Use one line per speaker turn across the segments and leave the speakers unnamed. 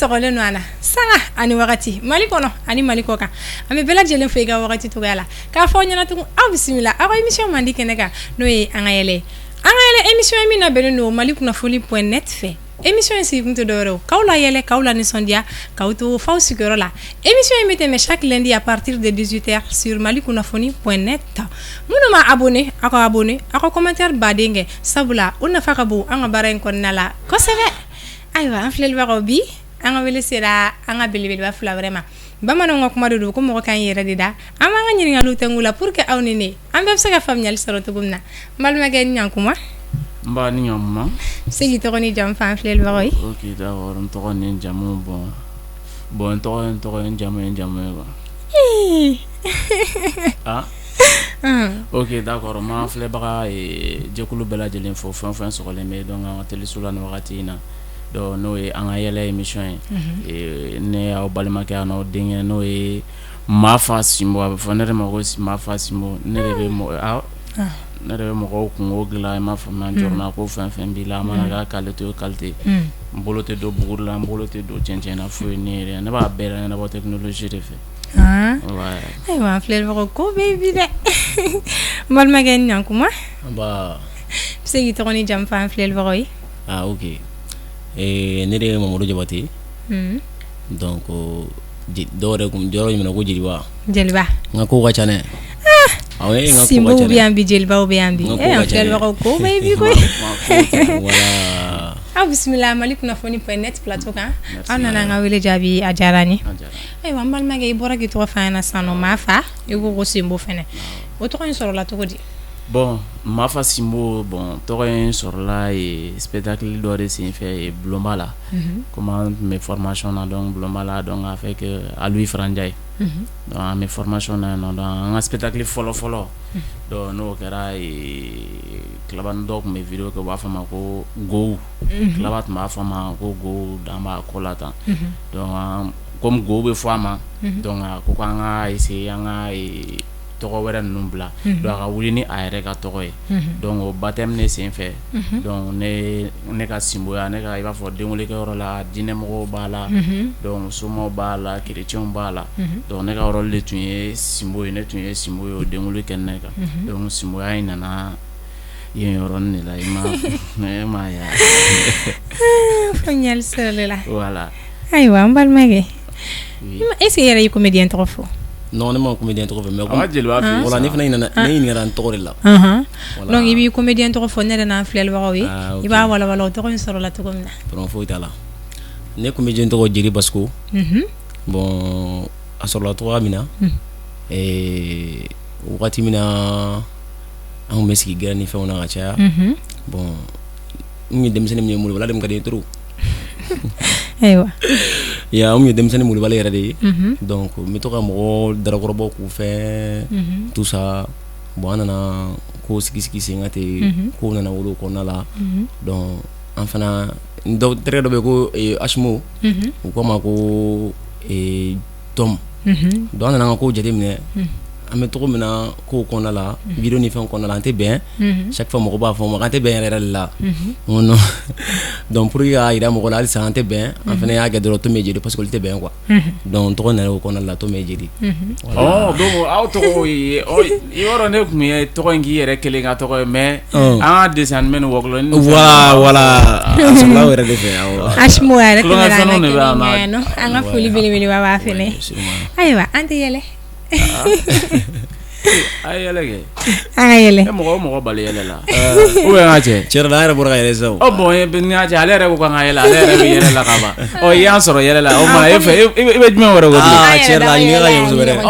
sɔgɔlen no ana sanga ani wagati Mali kɔnɔ ani Mali kɔ kan an bɛ bɛɛ lajɛlen fo i ka wagati togoya la k'a fɔ ɲɛna tugun aw bisimila aw ka émission mandi kɛnɛ kan n'o ye an ka yɛlɛ émission min labɛnnen don malikunnafoni.net fɛ émission in sigi kun tɛ dɔwɛrɛ o k'aw la yɛlɛ k'aw la nisɔndiya k'aw to faw sigiyɔrɔ la émission in bɛ tɛmɛ chaque lundi à partir de 18h sur malikunnafoni.net minnu ma abonné aw ka abonné aw ka commentaire baden kɛ sabula o nafa ka bon an ka baara in kɔnɔna la kosɛbɛ ayiwa an filɛlibagaw bi an ka wele sera an ka belebeleba fila wɛrɛ ma bamananw ka kuma de don ko mɔgɔ kan yɛrɛ de da an b'an ka ɲininkaliw tɛngu la pour que aw ni ne an bɛɛ bɛ se ka faamuyali sɔrɔ cogo min na n balimakɛ ni ɲankuma
Mba ni ɲankuma
se k'i tɔgɔ ni jamu fɔ an filɛlibagaw ye
ok d'accord n tɔgɔ ni jamu bon n tɔgɔ ye jamu ye quoi ok d'accord ma filɛbaga jɛkulu bɛɛ lajɛlen fo fɛn fɛn sɔgɔlen bɛ donc an ka téléso la nin wagati in na donc n'o ye an ka yɛlɛ émission ye ne y'aw balimakɛ yan n'aw denkɛ n'o ye Mafa Simbo a bɛ fɔ ne de ma ko Mafa Simbo ne de bɛ mɔgɔw kungo dilan i m'a faamuya jɔrɔna ko fɛn fɛn b'i la a mana kɛ qualité o qualité n bolo tɛ don buguri la n bolo tɛ don cɛncɛn na foyi ne yɛrɛ ne b'a bɛɛ ɲɛnabɔ technologie de fɛ
ayiwa an filɛlibagaw ko bɛ bi dɛ n balimakɛ ni ɲankuma se k'i tɔgɔ ni jamu fɔ an filɛlibagaw ye
ok ne de ye Mamadu Jabate donc dɔw yɛrɛ kun jɔyɔrɔ ɲumana ko Jeliba n ka ko ka ca dɛ
Simbo bɛ yan bi Jelibaw bɛ yan bi an filɛlibagaw ko bɛ bi koyi aw bisimila malikunnafoni.net plateau kan aw nana an ka wele jaabi a diyara n ye ayiwa n balimakɛ i bɔra k'i tɔgɔ fɔ an ɲɛna sisan nɔ Mafa i ko ko Simbo fɛnɛ o tɔgɔ in sɔrɔla cogo di
bon Mafa Simbo bon tɔgɔ in sɔrɔla spectacle dɔ de senfɛ Bulonba la comme an tun bɛ formation na donc Bulonba la donc avec Aloui Farandiaye donc an bɛ formation na donc an ka spectacle fɔlɔ donc n'o kɛra Kilabani dɔw tun bɛ vidéo kɛ u b'a fɔ a ma ko Gow Kilaba tun b'a fɔ a ma ko Gow dan b'a ko la tan donc comme Gow bɛ fɔ a ma donc ko k'an ka essayer an ka tɔgɔ wɛrɛ ninnu bila donc a ka wuli ni a yɛrɛ ka tɔgɔ ye donc o baptême ne senfɛ donc ne ka Simboya ne ka i b'a fɔ denkulikɛyɔrɔ la diinɛmɔgɔw b'a la donc somɔgɔw b'a la chrétienw b'a la donc ne ka yɔrɔ de tun ye Simbo ye ne tun ye Simbo ye o denkuli kɛ ne kan donc Simboya in nana yen yɔrɔnin de la i ma ya
faamuyali sɔrɔla la
voilà
ayiwa n balimakɛ est-ce que yɛrɛ ye comédien tɔgɔ fɔ
non ne ma comédien tɔgɔ fɔ mais voilà ne fana ɲinana ne ɲininka n tɔgɔ de la
donc i b'i comédien tɔgɔ fɔ ne yɛrɛ n'an filɛlibagaw ye i b'a walawala o tɔgɔ in sɔrɔla cogo min na
problème foyi t'a la ne comédien tɔgɔ Jeli Basko bon a sɔrɔla cogoya min na wagati min na an tun bɛ sigi gɛrɛ ni fɛnw na ka caya bon n ye denmisɛnnin min ye molobala de min ka di n ye trop
ayiwa
an ye denmisɛnnin molobali yɛrɛ de ye donc n bɛ to ka mɔgɔ darakɔrɔbaw k'u fɛ tout ça bon an nana ko sigi sen kan ten kow nana wolo o kɔnɔna la donc an fana terikɛ dɔ bɛ yen ko Asimo u ko a ma ko Tom donc an nana an ka kow jateminɛ an bɛ togo min na kow kɔnɔna la vidéo ni fɛn kɔnɔna la an tɛ bɛn chaque fois mɔgɔ b'a fɔ ma k'an tɛ bɛn yɛrɛ de la non donc pour que k'a jira mɔgɔ la halisa an tɛ bɛn an fana y'a kɛ dɔrɔn Tom Jeli parce que olu tɛ bɛn quoi donc tɔgɔ nana o kɔnɔna la Tom Jeli
donc aw tɔgɔ ye i yɔrɔ ne tun ye tɔgɔ in k'i yɛrɛ kelen ka tɔgɔ ye mais an ka dessin animé ni wɔkulɔni
voilà a sɔrɔla aw yɛrɛ de fɛ awɔ
Asimo yɛrɛ tɛmɛna an ka kelen nɔ an ka foli belebeleba b'a fɛnɛ ayiwa an tɛ yɛlɛ
a ye yɛlɛ kɛ
an ka yɛlɛ
mɔgɔ bali yɛlɛ la ou bien an ka cɛ
cɛ la an yɛrɛ bɔra ka yɛlɛ sisan
bon n y'a cɛ ale yɛrɛ ko k'an ka yɛlɛ ale yɛrɛ bɛ yɛlɛ la ka ban i y'an sɔrɔ yɛlɛ la o ma e fɛ i bɛ jumɛn wɛrɛ ko
cɛ la ɲini ka yɛlɛ wɛrɛ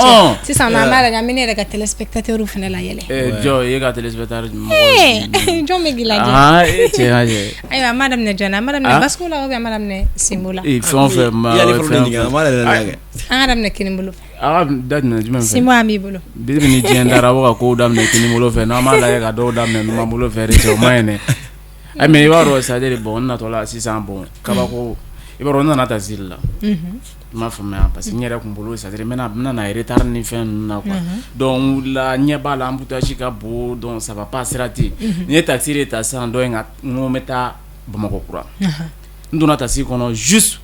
sisan an b'a lajɛ an bɛ ne yɛrɛ ka téléspectateur fana la yɛlɛ
jɔ e ka téléspectateur
jɔn bɛ k'i lajɛ ayiwa an b'a daminɛ jɔn na an b'a daminɛ Basko la ou bien an b'a daminɛ Simbo la
fɛn o fɛn
an ka daminɛ Kinibolo
a ka daminɛ jumɛn fɛ
Simbo an b'i bolo
bi ni diɲɛ dara bɔ ka kow daminɛ Kinibolo fɛ n'an m'a lajɛ ka dɔw daminɛ numan bolo fɛ cɛ o ma ɲi dɛ mais i b'a dɔn c'est-à-dire bon n natɔ la sisan bon kabako i b'a dɔn n nana ta zili la n m'a faamuya parce que n yɛrɛ tun bolo c'est-à-dire n bɛna na retard ni fɛn ninnu na quoi donc la ɲɛ b'a la embouteillage ka bon donc ça va pas sira ten n ye taxi de ta sisan dɔ in ka n ko n bɛ taa Bamakɔ kura n donna taxi kɔnɔ juste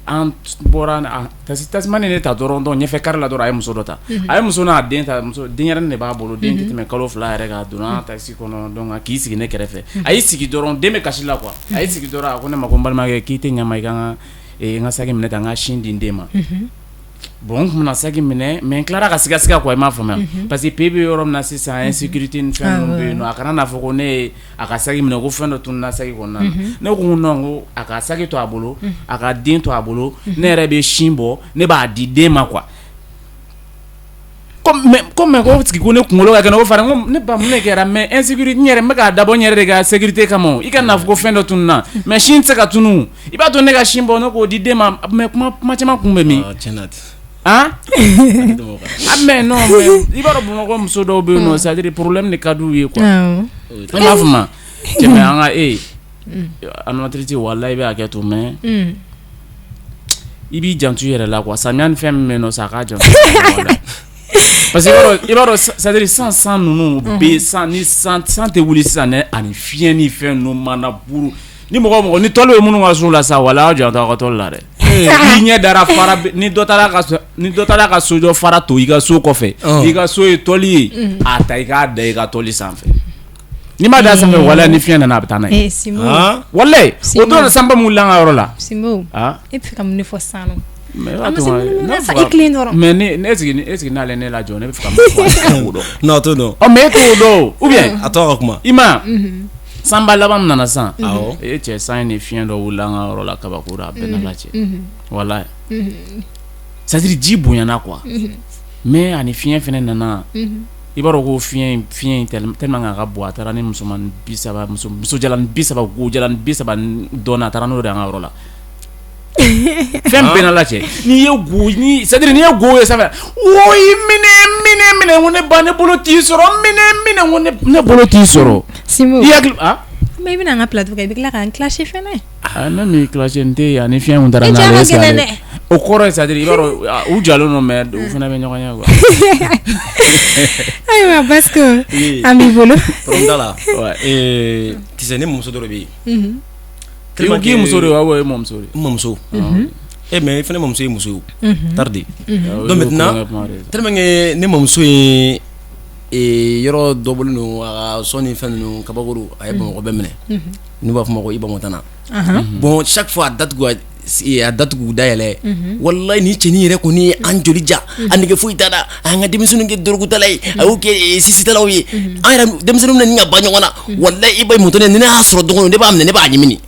an bɔra tasumani ne ta dɔrɔn ɲɛfɛ kari la dɔrɔn a ye muso dɔ ta a ye muso n'a den ta denyɛrɛnin de b'a bolo den tɛ tɛmɛ kalo 2 yɛrɛ kan donna taxi kɔnɔ donc k'i sigi ne kɛrɛfɛ a y'i sigi dɔrɔn den bɛ kasi la quoi a y'i sigi dɔrɔn a ko ne ma ko n balimakɛ k'i tɛ ɲama i ka n ka saki minɛ tan n ka sin di n den ma bon n tun bɛna saki minɛ mais n tilara ka siga quoi i m'a faamuya parce que pe bɛ yɔrɔ min na sisan insécurité ni fɛn ninnu bɛ yen nɔ a kana n'a fɔ ko ne ye a ka saki minɛ ko fɛn dɔ tununna saki kɔnɔna na ne ko non ko a ka saki to a bolo a ka den to a bolo ne yɛrɛ bɛ sin bɔ ne b'a di den ma quoi comme ko tigi ko ne kunkolo ka kɛ ko fara ne ba mun ne kɛra mais insécurité n yɛrɛ n bɛ k'a dabɔ n yɛrɛ de ka sécurité kama i ka n'a fɔ ko fɛn dɔ tununna mais sin tɛ se ka tunu i b'a to ne ka sin bɔ ne k'o di den ma mais kuma caman kun bɛ min ah mais non mais i b'a dɔn Bamakɔ muso dɔw bɛ yen nɔ c'est à dire problème de ka d'u ye quoi an b'a fɔ ma cɛmɛ an ka animatrice walayi i bɛ hakɛ to mais i b'i janto i yɛrɛ la quoi samiya ni fɛn min bɛ yen nɔ sa a k'a janto parce que i b'a dɔn c'est à dire san ninnu bɛ san tɛ wuli sisan ne ani fiɲɛ ni fɛn ninnu mana buru ni mɔgɔ ni tɔli bɛ minnu ka so la sa wala aw janto aw ka tɔli la dɛ ni ɲɛ dara fara ni dɔ taara ka sojɔ fara to i ka so kɔfɛ i ka so ye tɔli ye a ta i k'a da i ka tɔli sanfɛ ni ma da sanfɛ wala ni fiɲɛ nana a bɛ taa n'a ye walayi o dɔrɔn sanba mun dilan ka yɔrɔ la
Simbo e bɛ fɛ ka mun de fɔ sisan nɔ
mais est-ce que n'ale ne la jɔ ne bɛ fɛ ka mun fɔ
non t'o dɔn
mais e t'o dɔn ou bien
a tɔ ka kuma
i ma sanba laban min nana san e cɛ san ni fiɲɛ dɔ wulila an ka yɔrɔ la kabako a bɛɛ nana cɛ walayi c'est à dire ji bonyana quoi mais ani fiɲɛ fɛnɛ nana i b'a dɔn ko fiɲɛ tellement a ka bon a taara ni musoman 30 muso jalan 30 go jalan 30 dɔnna a taara n'o de an ka yɔrɔ la fɛn bɛɛ nana cɛ n'i ye c'est à dire n'i ye go ye sanfɛ o i minɛ ko ne ba ne bolo t'i sɔrɔ minɛ ko ne bolo t'i sɔrɔ
Simbo
i hakili
mais i bɛna an ka plateau kɛ i bɛ tila k'an clasher fɛnɛ
ne mi clasher n tɛ ani fiɲɛ mun taara n'ale ye sale o kɔrɔ ye c'est à dire i b'a dɔn u jalen don mais u fana bɛ ɲɔgɔn ye quoi
ayiwa parce que an b'i bolo
da la kisɛ ne muso dɔ de bɛ yen
k'i muso de wa e mɔmuso de
mɔmuso mais i fana mɔmuso ye muso ye tarde donc maintenant tellement que ne mɔmuso ye yɔrɔ dɔ bolo don a ka sɔn ni fɛn ninnu kabakuru a ye Bamakɔ bɛɛ minɛ n'u b'a fɔ ma ko Iba Montana bon chaque fois a datugu dayɛlɛ wallahi ni cɛnin yɛrɛ kɔni ye an joli ja a nege foyi t'a la a y'an ka denmisɛnninw kɛ dorogutala ye a y'u kɛ sisitalaw ye an yɛrɛ denmisɛnninw na ni ka ba ɲɔgɔn na wallahi Iba Montana ni ne y'a sɔrɔ dɔgɔnɔ ne b'a minɛ ne b'a ɲimini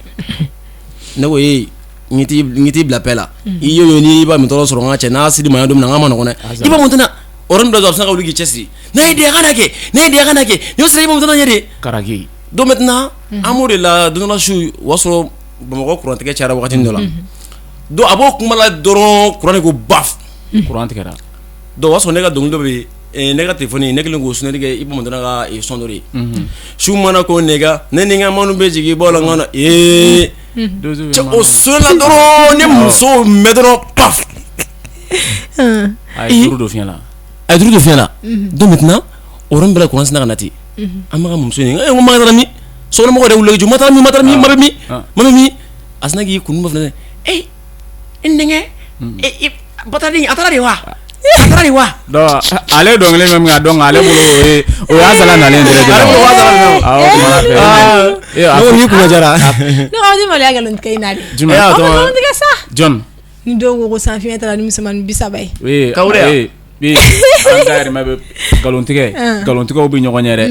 ne ko n t'i bila paix la i yo ni Iba Montana sɔrɔ n ka cɛ n'a siri maɲa don min na n ka ma nɔgɔn dɛ Iba Montana orang bela jawab sangat lagi cesi. Nah dia kan lagi. Ni sering mau tanya dia.
Karagi.
Do maintenant amour la donner la chou waso Bamakɔ courant tigɛ cayara wagati dɔ la. Do abo kuma la dɔrɔn courant ko baf.
Courant tigɛra.
Do waso ne ka dɔnkili dɔ bɛ ne ka téléphone ne kelen k'o sonner kɛ Iba Montana ka son dɔ de. Su mana ko ne ni n ka manu bɛ jigin bɔ la n kɔnɔ cɛ o sonner la dɔrɔn ne muso mɛ dɔrɔn paf.
A ye juru dɔ fiɲɛ la.
Donc maintenant orang bela courant sina kana ti. An ma ka muso ni ko ma dara mi so mo ko de wule ju mata mi asna gi kunu ma fana ndenge batali atara de wa
do ale dongale même ga dong ale bolo o ya sala na le ndere
no ni kuma jara
no ni mo le ga lon kay na
John
ni do go san fi metala ni musaman bisabay
kawre an ma be galon tigɛ galontigɛw bɛ ɲɔgɔn ye dɛ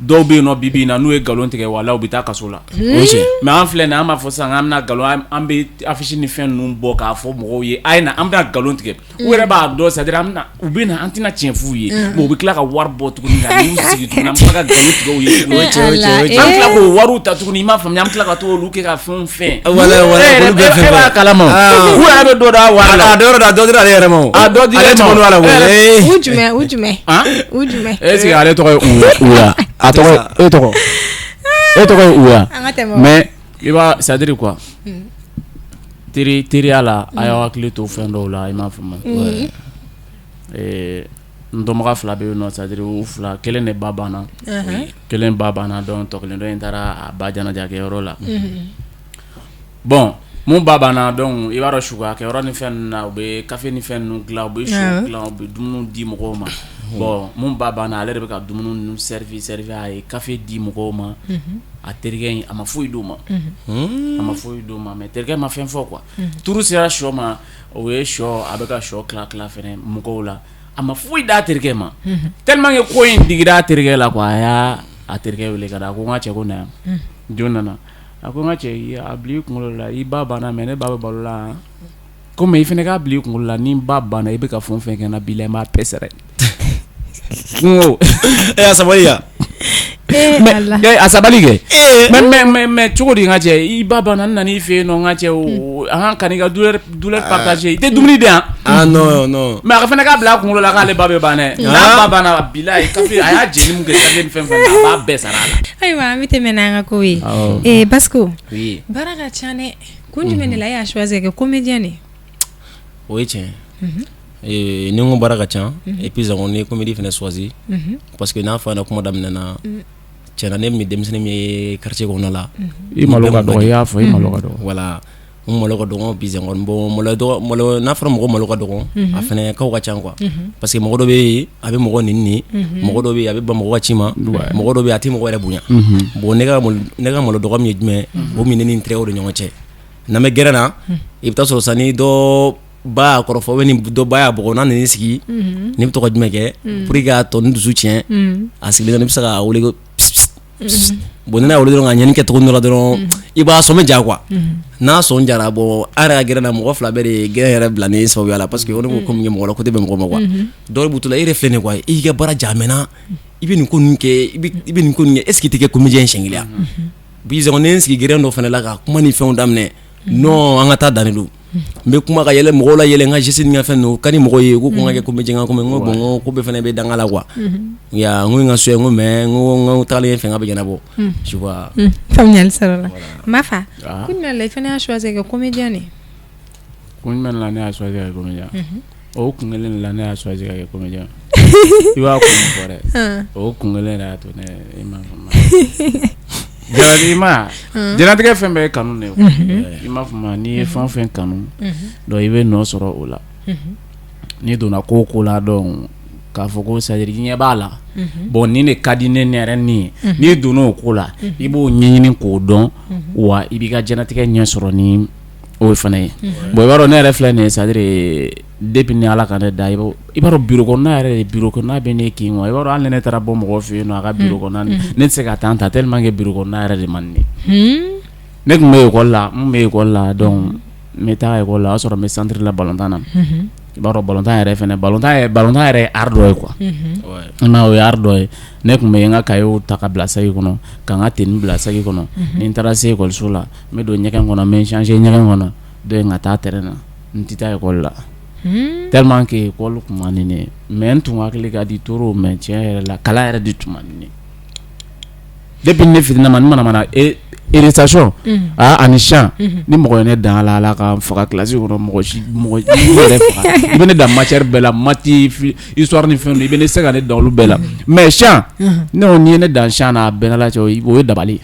dɔw bɛ yen nɔ bibi in na n'u ye galon tigɛ wala u bɛ taa kaso la mais an filɛ nin an b'a fɔ sisan an bɛna galon an bɛ affiche ni fɛn ninnu bɔ k'a fɔ mɔgɔw ye a ye na an bɛna galon tigɛ u yɛrɛ b'a dɔn c'est à dire u bɛ na an tɛna tiɲɛ f'u ye mais u bɛ tila ka wari bɔ tuguni ka n'u sigi tuguni an bɛ tila ka galon tigɛ u ye an tila k'o wariw ta tuguni i m'a faamuya an bɛ tila ka t'o olu kɛ ka fɛnw fɛn e b'a kalama u yɛrɛ bɛ dɔ da wari la
dɔ dira ale yɛrɛ ma
a dɔ dira ale ma
u jumɛn
est-ce que ale tɔgɔ ye Uya a tɔgɔ e tɔgɔ ye Uya mais i b'a c'est à dire quoi teriya la a y'aw hakili to fɛn dɔw la i m'a faamu n dɔnbaga fila bɛ yen nɔ c'est à dire u fila kelen de ba banna donc tɔ kelen dɔ in taara a ba janaja kɛ yɔrɔ la bon mun ba banna donc i b'a dɔn suga kɛ yɔrɔ ni fɛn ninnu na u bɛ café ni fɛn ninnu dilan u bɛ su dilan u bɛ dumuni di mɔgɔw ma bon mun ba banna ale de bɛ ka dumuni ninnu servi a ye café di mɔgɔw ma a terikɛ in a ma foyi d'u ma mais terikɛ ma fɛn fɔ quoi turu sera sɔ ma o ye sɔ a bɛ ka sɔ tila fɛnɛ mɔgɔw la a ma foyi d'a terikɛ ma tellement que ko in digira a terikɛ la quoi a y'a a terikɛ wele ka da a ko n ka cɛ ko na yan jɔn nana a ko n ka cɛ a bila i kunkolo la i ba banna mais ne ba bɛ balo la ko mais i fɛnɛ k'a bila i kunkolo la ni n ba banna i bɛ ka fɛn o fɛn kɛ n na bi la i m'a bɛɛ sara n ko
a sabali ya
a sabali kɛ mais cogo di n ka cɛ i ba banna n nana i fɛ yen nɔ n ka cɛ an ka n'i ka douleur partager i tɛ dumuni di yan
non
mais a ka fɛnɛ k'a bila a kunkolo la k'ale ba bɛ ban dɛ n'a ba banna bilahi kafe a y'a jeni mun kɛ kafe ni fɛn a b'a bɛɛ sara a la
ayiwa an bɛ tɛmɛ n'an ka ko ye Basco baara ka ca dɛ kun jumɛn de la e y'a choisir kɛ comédien de
o ye tiɲɛ ni n ko baara ka ca et puis on est comédie fɛnɛ choisi parce que n'a fɔ an na kuma daminɛ na tiɲɛna ne min denmisɛnnin min ye quartier kɔnɔ la
i malo ka dɔgɔ i y'a fɔ i malo ka dɔgɔ
voilà n malo ka dɔgɔ puis bon malo n'a fɔra mɔgɔ malo ka dɔgɔ a fɛnɛ kaw ka ca quoi parce que mɔgɔ dɔ bɛ yen a bɛ mɔgɔ nin mɔgɔ dɔ bɛ yen a bɛ ban mɔgɔ ka ci ma mɔgɔ dɔ bɛ yen a tɛ mɔgɔ yɛrɛ bonya bon ne ka malo dɔgɔ min ye jumɛn o min ne ni n tɛgɛw de ɲɔgɔn cɛ n'an bɛ gɛrɛ na i bɛ taa sɔrɔ sisan ni dɔ ba kɔrɔfɔ ni dɔ ba y'a bɔgɔ n'a nana sigi ne bɛ tɔgɔ jumɛn kɛ pour que k'a tɔ ni dusu tiɲɛ a sigilen ne bɛ se k'a wele ko bon n'a wele dɔrɔn ka ɲɛni kɛ cogo dɔ la dɔrɔn i b'a sɔn bɛ ja quoi n'a sɔn jara bon a yɛrɛ ka gɛrɛ na mɔgɔ fila bɛɛ de gɛrɛ yɛrɛ bila ne sababuya la parce que o ne ko komi mɔgɔ la ko tɛ bɛn mɔgɔ ma quoi dɔw b'u to la e yɛrɛ filɛ nin quoi i y'i ka baara ja mɛnna i bɛ nin ko ninnu kɛ i bɛ nin ko ninnu kɛ est ce que i tɛ kɛ comédien siɲɛ kelen ya bi ne ye n sigi gɛrɛ dɔ fana la ka kuma ni fɛnw daminɛ non an ka taa danni don n bɛ kuma ka yɛlɛ mɔgɔw la yɛlɛ n ka geste ni ka fɛn ninnu ka di mɔgɔw ye ko n ka kɛ comédien n ko bon ko bɛɛ fana bɛ danga la quoi ya n ko n ka so ye n ko mais n ko tagalen fɛn ka bɛ ɲɛnabɔ tu vois
faamuyali sɔrɔ la Mafa ko jumɛn la i fana y'a choisir kɛ comédien de
ko jumɛn la ne y'a choisir ka kɛ comédien o kun kelen la ne y'a choisir ka kɛ comédien i b'a kun fɔ dɛ o kun kelen de y'a to ne i m'a faamu jɛnatigɛ fɛn bɛɛ ye kanu de ye i m'a faamu n'i ye fɛn o fɛn kanu donc i bɛ nɔ sɔrɔ o la n'i donna ko la donc k'a fɔ ko c'est à dire i ɲɛ b'a la bon nin de ka di ne yɛrɛ ni ye n'i donna o ko la i b'o ɲɛɲini k'o dɔn wa i b'i ka jɛnatigɛ ɲɛ sɔrɔ ni o fana ye bon i b'a dɔn ne yɛrɛ filɛ nin ye c'est à dire depuis ni Ala ka ne da i b'a dɔn bureau kɔnɔna yɛrɛ de bureau kɔnɔna bɛ ne kin wa i b'a dɔn hali ni ne taara bɔ mɔgɔ fɛ yen nɔ a ka bureau kɔnɔna ne tɛ se ka taa ta tellement que bureau kɔnɔna yɛrɛ de man di ne tun bɛ école la donc n bɛ taa école la o y'a sɔrɔ n bɛ centre la balontan na i b'a dɔn balontan yɛrɛ fɛnɛ balontan yɛrɛ ye art dɔ ye quoi o ye art dɔ ye ne tun bɛ n ka cahier ta ka bila sac kɔnɔ ka n ka tenue bila sac kɔnɔ ni n taara se école la n bɛ don ɲɛgɛn kɔnɔ n bɛ changer ɲɛgɛn kɔnɔ donc ka taa terrain na n tɛ taa école la tellement que école tun man di ne ye mais n tun hakili ka di trop mais tiɲɛ yɛrɛ la kalan yɛrɛ de tun man di ne ye depuis ne fitinin ma n mana récitation ani chant ni mɔgɔ ye ne dan ala ala ka faga classe kɔnɔ mɔgɔ yɛrɛ faga i bɛ ne dan matière bɛɛ la mati histoire ni fɛn i bɛ ne se ka ne dan olu bɛɛ la mais chant ne ko n'i ye ne dan chant na a bɛɛ la cɛ o ye dabali ye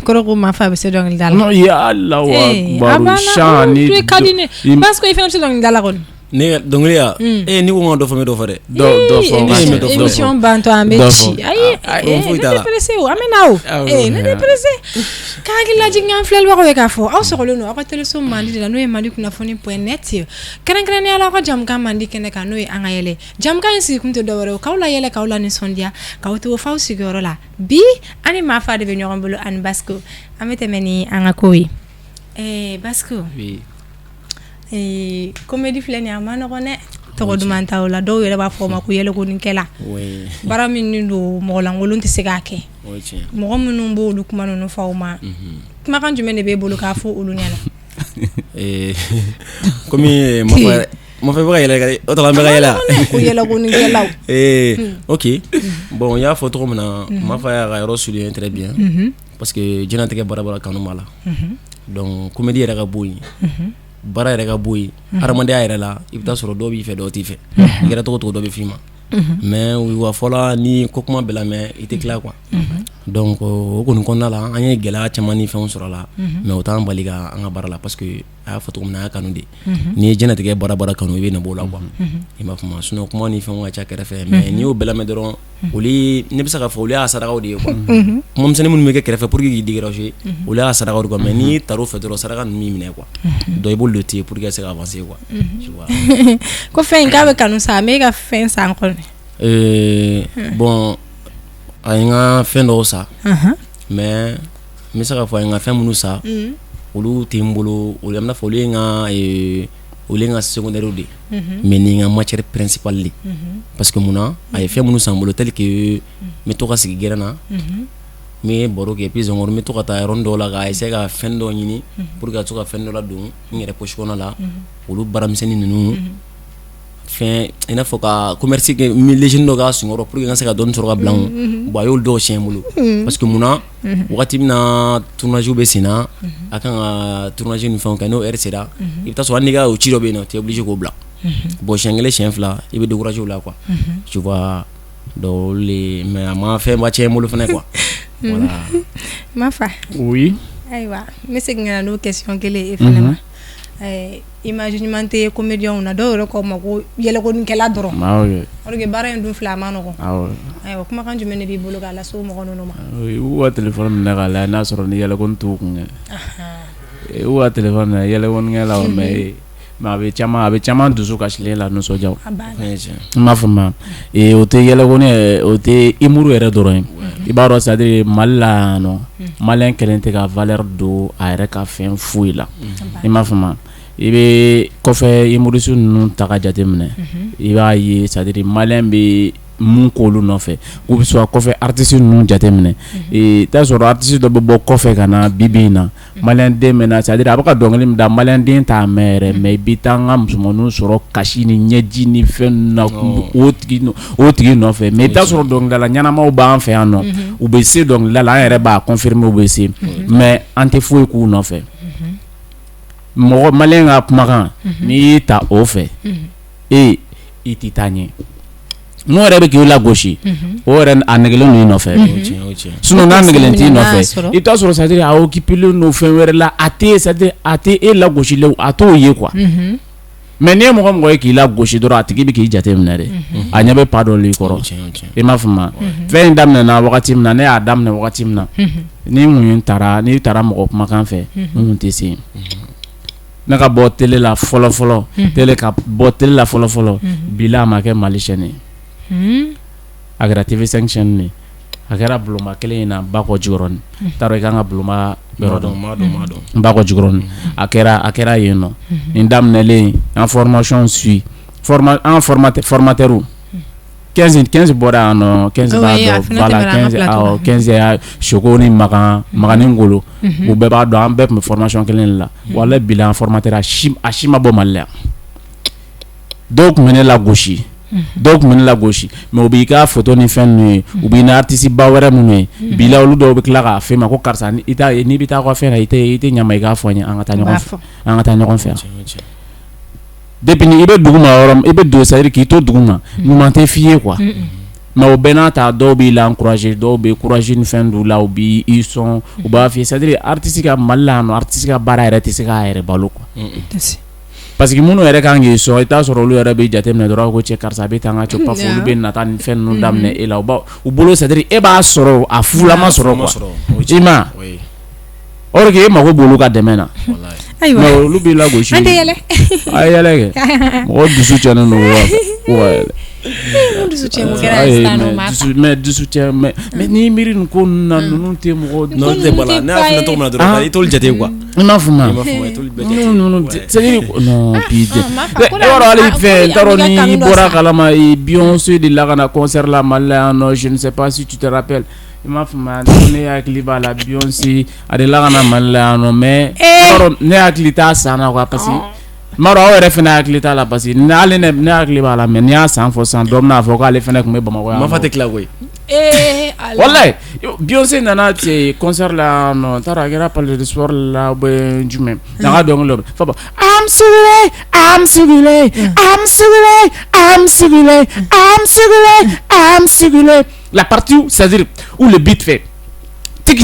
kɔrɔ ko Mafa bɛ se dɔnkili da la
non ya Allahu akbar chant ni
ka di ne parce que i fana bɛ se dɔnkili da la kɔni
ne dɔnkili ya ni ko n ka dɔ fɔ n bɛ dɔ fɔ dɛ
dɔ fɔ émission bantɔ an bɛ ci ayi ne tɛ pressé o an bɛ na o ne tɛ pressé k'a hakili lajigin an filɛlibagaw ye k'a fɔ aw sɔgɔlen don aw ka téléso mandi de la n'o ye malikunafoni.net kɛrɛnkɛrɛnnenya la aw ka jamukan mandi kɛnɛ kan n'o ye an ka yɛlɛ jamukan in sigi kun tɛ dɔwɛrɛ o k'aw la yɛlɛ k'aw la nisɔndiya k'aw to f'aw sigiyɔrɔ la bi ani Mafa de bɛ ɲɔgɔn bolo ani Basco an bɛ tɛmɛ ni an ka ko ye Basco comédie filɛ nin a ma nɔgɔn dɛ tɔgɔ duman t'aw la dɔw yɛrɛ b'a fɔ ma ko yɛlɛkoninkɛla baara min don mɔgɔ lankolon tɛ se k'a kɛ mɔgɔ minnu b'olu kuma ninnu fɔ aw ma kumakan jumɛn de b'e bolo k'a fɔ olu ɲɛna
komi Mafa bɛ ka yɛlɛ o tɔgɔ an bɛ ka yɛlɛ
ko yɛlɛkoninkɛlaw
ok bon n y'a fɔ cogo min na Mafa y'a ka yɔrɔ souligner très bien parce que jɛnatigɛ baara kanu b'a la donc comédie yɛrɛ ka bɔ yen baara yɛrɛ ka bɔ yen hadamadenya yɛrɛ la i bɛ taa sɔrɔ dɔw b'i fɛ dɔw t'i fɛ i kɛra cogo dɔ bɛ f'i ma mais wa fɔla ni ko kuma bɛɛ lamɛn i tɛ tila quoi donc o kɔni kɔnɔna la an ye gɛlɛya caman ni fɛnw sɔrɔ la mais o t'an bali ka an ka baara la parce que a y'a fɔ cogo min na a y'a kanu de n'i ye jɛnatigɛ baara kanu i bɛ nabɔ o la quoi i m'a faamu sinon kuma ni fɛnw ka ca kɛrɛfɛ mais n'i y'o bɛɛ lamɛn dɔrɔn olu ne bɛ se ka fɔ olu y'a sarakaw de ye quoi kuma misɛnnin minnu bɛ kɛ kɛrɛfɛ pour que k'i déranger olu y'a sarakaw de quoi mais n'i taar'o fɛ dɔrɔn saraka ninnu b'i minɛ quoi donc i b'olu de to yen pour que ka se ka avancer quoi tu vois
ko fɛn in k'a bɛ kanu sa mais e ka fɛn san kɔnɔ
bon a ye n ka fɛn dɔw sa mais n bɛ se k'a fɔ a ye n ka fɛn minnu sa olu tɛ n bolo olu bɛna fɔ olu ye n ka secondaire de mais ni n ka matière principale de parce que munna a ye fɛn minnu san n bolo tel que n bɛ to ka sigi gɛrɛn na n bɛ baro kɛ puis n bɛ to ka taa yɔrɔnin dɔw la ka essayer ka fɛn dɔw ɲini pour que ka to ka fɛn dɔ ladon n yɛrɛ poche kɔnɔ la olu baaramisɛnnin ninnu fɛn i n'a fɔ ka commerce kɛ légende dɔ k'a sunkɔrɔ pour que n ka se ka dɔɔni sɔrɔ ka bila n bon a y'olu dɔw siɲɛ n bolo parce que munna wagati min na tournage bɛ sen na a kan ka tournage ni fɛnw kɛ n'o heure sera i bɛ taa sɔrɔ hali n'i ka o ci dɔ bɛ yen nɔ tu es obligé k'o bila bon siɲɛ kelen siɲɛ fila i bɛ décourager o la quoi tu vois donc olu de mais a ma fɛnba tiɲɛ n bolo fɛnɛ quoi voilà.
ma fa
oui
ayiwa n bɛ segin ka na n'o question kelen ye e fana ma image ɲuman tɛ comédien na dɔw yɛrɛ k'aw ma ko yɛlɛkonikɛla dɔrɔn alors que baara in dun filɛ a ma nɔgɔn ayiwa kumakan jumɛn de b'i bolo k'a lase o mɔgɔ ninnu ma
u ka téléphone minɛ k'a lajɛ n'a sɔrɔ ni yɛlɛkoni t'u kun kɛ u ka téléphone minɛ yɛlɛkonikɛ la mais a bɛ caman dusu kasilen la nisɔndiya n m'a fɔ ma o tɛ yɛlɛkoni o tɛ humour yɛrɛ dɔrɔn ye i b'a dɔn c'est à dire Mali la yan nɔ maliyɛn kelen tɛ ka valeur don a yɛrɛ ka fɛn foyi la i m'a fɔ ma i bɛ kɔfɛ humoriste ninnu ta ka jate minɛ i b'a ye c'est à dire maliyɛn bɛ mun k'olu nɔfɛ ou bien kɔfɛ artiste ninnu jate minɛ i t'a sɔrɔ artiste dɔ bɛ bɔ kɔfɛ ka na bi in na maliyɛn den bɛ na c'est à dire a bɛ ka dɔnkili min da maliyɛn den t'a mɛn yɛrɛ mais i bɛ taa an ka musomaninw sɔrɔ kasi ni ɲɛji ni fɛn na o tigi nɔfɛ mais i t'a sɔrɔ dɔnkilidala ɲɛnamaw b'an fɛ yan nɔ u bɛ se dɔnkilida la an yɛrɛ b'a confirmer u bɛ se mais an tɛ foyi k'u nɔfɛ mɔgɔ maliyɛn ka kumakan n'i y'i ta o fɛ i t'i taa ɲɛ n'o yɛrɛ bɛ k'i lagosi o yɛrɛ a negelen don i nɔfɛ sinon n'a negelen t'i nɔfɛ i t'a sɔrɔ c'est à dire a occupelen don fɛn wɛrɛ la a tɛ e lagosilen a t'o ye quoi mais n'i ye mɔgɔ ye k'i lagosi dɔrɔn a tigi bɛ k'i jate minɛ dɛ a ɲɛ bɛ pas dɔ l'i kɔrɔ i m'a faamu fɛn in daminɛna wagati min na ne y'a daminɛ wagati min na n'i taara mɔgɔ kumakan fɛ n tun tɛ se yen ne ka bɔ télé la fɔlɔ bi la a ma kɛ Mali chaîne a kɛra TV5 chaîne de a kɛra bulonba kelen in na Bakɔ Jikɔrɔni t'a dɔn i kan ka bulonba yɔrɔ dɔn Bakɔ Jikɔrɔni a kɛra yen nɔ nin daminɛlen en formation suit an formateur 15 bɔra yan nɔ 15 b'a dɔn voilà 15 Soko ni Makan ni Ngolo u bɛɛ b'a dɔn an bɛɛ tun bɛ formation kelen de la walahi bi la formateur a si ma bɔ Mali la dɔw tun bɛ ne lagosi mais u b'i ka photo ni fɛn ninnu ye u b'i na artiste ba wɛrɛ minnu ye bi la olu dɔw bɛ tila k'a f'e ma ko karisa n'i bɛ taa ka fɛn na i tɛ ɲama i k'a fɔ n ye an ka taa ɲɔgɔn fɛ depuis i bɛ dugu ma yɔrɔ i bɛ don c'est à dire k'i to dugu ma ɲuman tɛ f'i ye quoi mais o bɛɛ n'a ta dɔw b'i la encourager dɔw bɛ courage ni fɛn dɔw la u b'i sɔn u b'a f'i ye c'est à dire artiste ka Mali la yan nɔ artiste ka baara yɛrɛ tɛ se k'a yɛrɛ balo quoi parce que minnu yɛrɛ kan k'i sɔn i t'a sɔrɔ olu yɛrɛ bɛ jate minɛ dɔrɔn ko cɛ karisa bɛ taa n ka cɔ paf olu bɛ nata ni fɛn ninnu daminɛ e la u bolo c'est à dire e b'a sɔrɔ a fulama sɔrɔ quoi i ma or que e mago b'olu ka dɛmɛ na mais olu b'i lagosi a ye yɛlɛ kɛ mɔgɔ dusu cɛnnen don mais n'i miiri nin ko ninnu na ninnu tɛ mɔgɔ
tɛ bala ne y'a fɛnɛ tɔgɔ min na dɔrɔn i t'olu jate quoi
i m'a faamu ninnu c'est à dire non puis e b'a dɔn hali fɛn t'a dɔn n'i bɔra kalama Beyoncé de la ka na concert la Mali la yan nɔ je ne sais pas si tu te rappelles i m'a faamu ne hakili b'a la Beyoncé a de la ka na Mali la yan nɔ mais ne hakili t'a san na quoi parce que m'a dɔn aw yɛrɛ fɛnɛ hakili t'a la parce que hali ne hakili b'a la mais n'i y'a san fɔ sisan dɔ bɛna fɔ k'ale fɛnɛ tun bɛ Bamakɔ yan.
Mafa tɛ tila koyi.
Wallahi Beyoncé nana concert la non t'a dɔn a kɛra Palais de Sport la ou bien jumɛn n'a ka dɔnkili fa bɔ I'm sugulé la partie c'est-à-dire où le beat fait tiki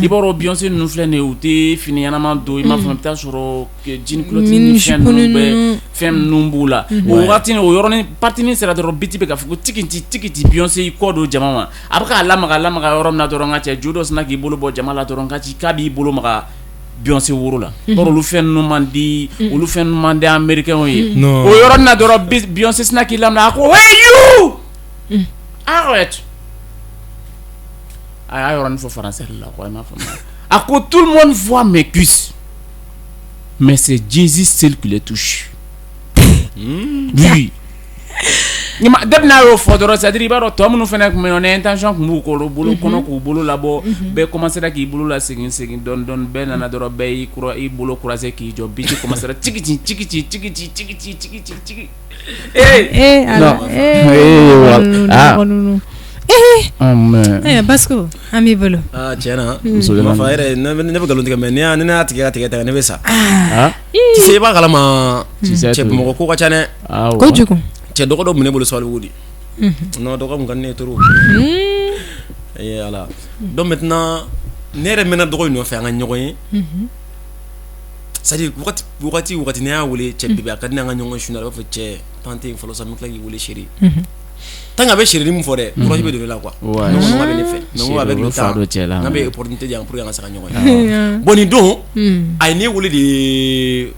i b'a dɔn Beyoncé ninnu filɛ nin ye u tɛ fini ɲɛnama don i m'a faamu i bɛ taa sɔrɔ jean culotte ni fɛn ninnu bɛɛ fɛn ninnu b'u la o wagati o yɔrɔnin partinin sera dɔrɔn biti bɛ k'a fɔ ko tiki Beyoncé i kɔ don jama ma a bɛ k'a lamaga yɔrɔ min na dɔrɔn ka cɛ jo dɔ sina k'i bolo bɔ jama la dɔrɔn k'a b'i bolo maga Beyoncé woro la baro olu fɛn ninnu man di américains ye o yɔrɔ na dɔrɔn Beyoncé sina k'i lamɛn a ko hey you arrête a y'a yɔrɔnin fɔ français la quoi i m'a faamu a ko tout le monde voit mes cuisses mais c'est Jésus seul qui les touche oui depuis n'a y'o fɔ dɔrɔn c'est-à-dire i b'a dɔn tɔ minnu fana tun bɛ yen nɔ ni intention tun b'u bolo kɔnɔ k'u bolo labɔ bɛɛ commencera k'i bolo lasegin dɔɔni bɛɛ nana dɔrɔn bɛɛ y'i bolo croiser k'i jɔ biti commencera tiki
Basco an b'i bolo
tiɲɛ na ma fa yɛrɛ ne bɛ nkalon tigɛ mais ne y'a tigɛ ne bɛ sa tu sais i b'a kalama cɛ mɔgɔ ko ka ca dɛ
kojugu
cɛ dɔgɔ dɔ minɛ bolo Sabalibugu di non dɔgɔ mun ka di ne ye trop ala donc maintenant ne yɛrɛ mɛnna dɔgɔ in nɔfɛ an ka ɲɔgɔn ye c'est à dire wagati ne y'a wele cɛ bébé a ka di ne an ka ɲɔgɔn su na a b'a fɔ cɛ tante fɔlɔ sa n bɛ tila k'i wele chérie tant que a bɛ chérie mun fɔ dɛ courage bɛ don ne la quoi non a bɛ ne fɛ mais n ko avec le temps n'an bɛ opportunité di yan pour que an ka se ka ɲɔgɔn ye bon nin don a ye ne wele de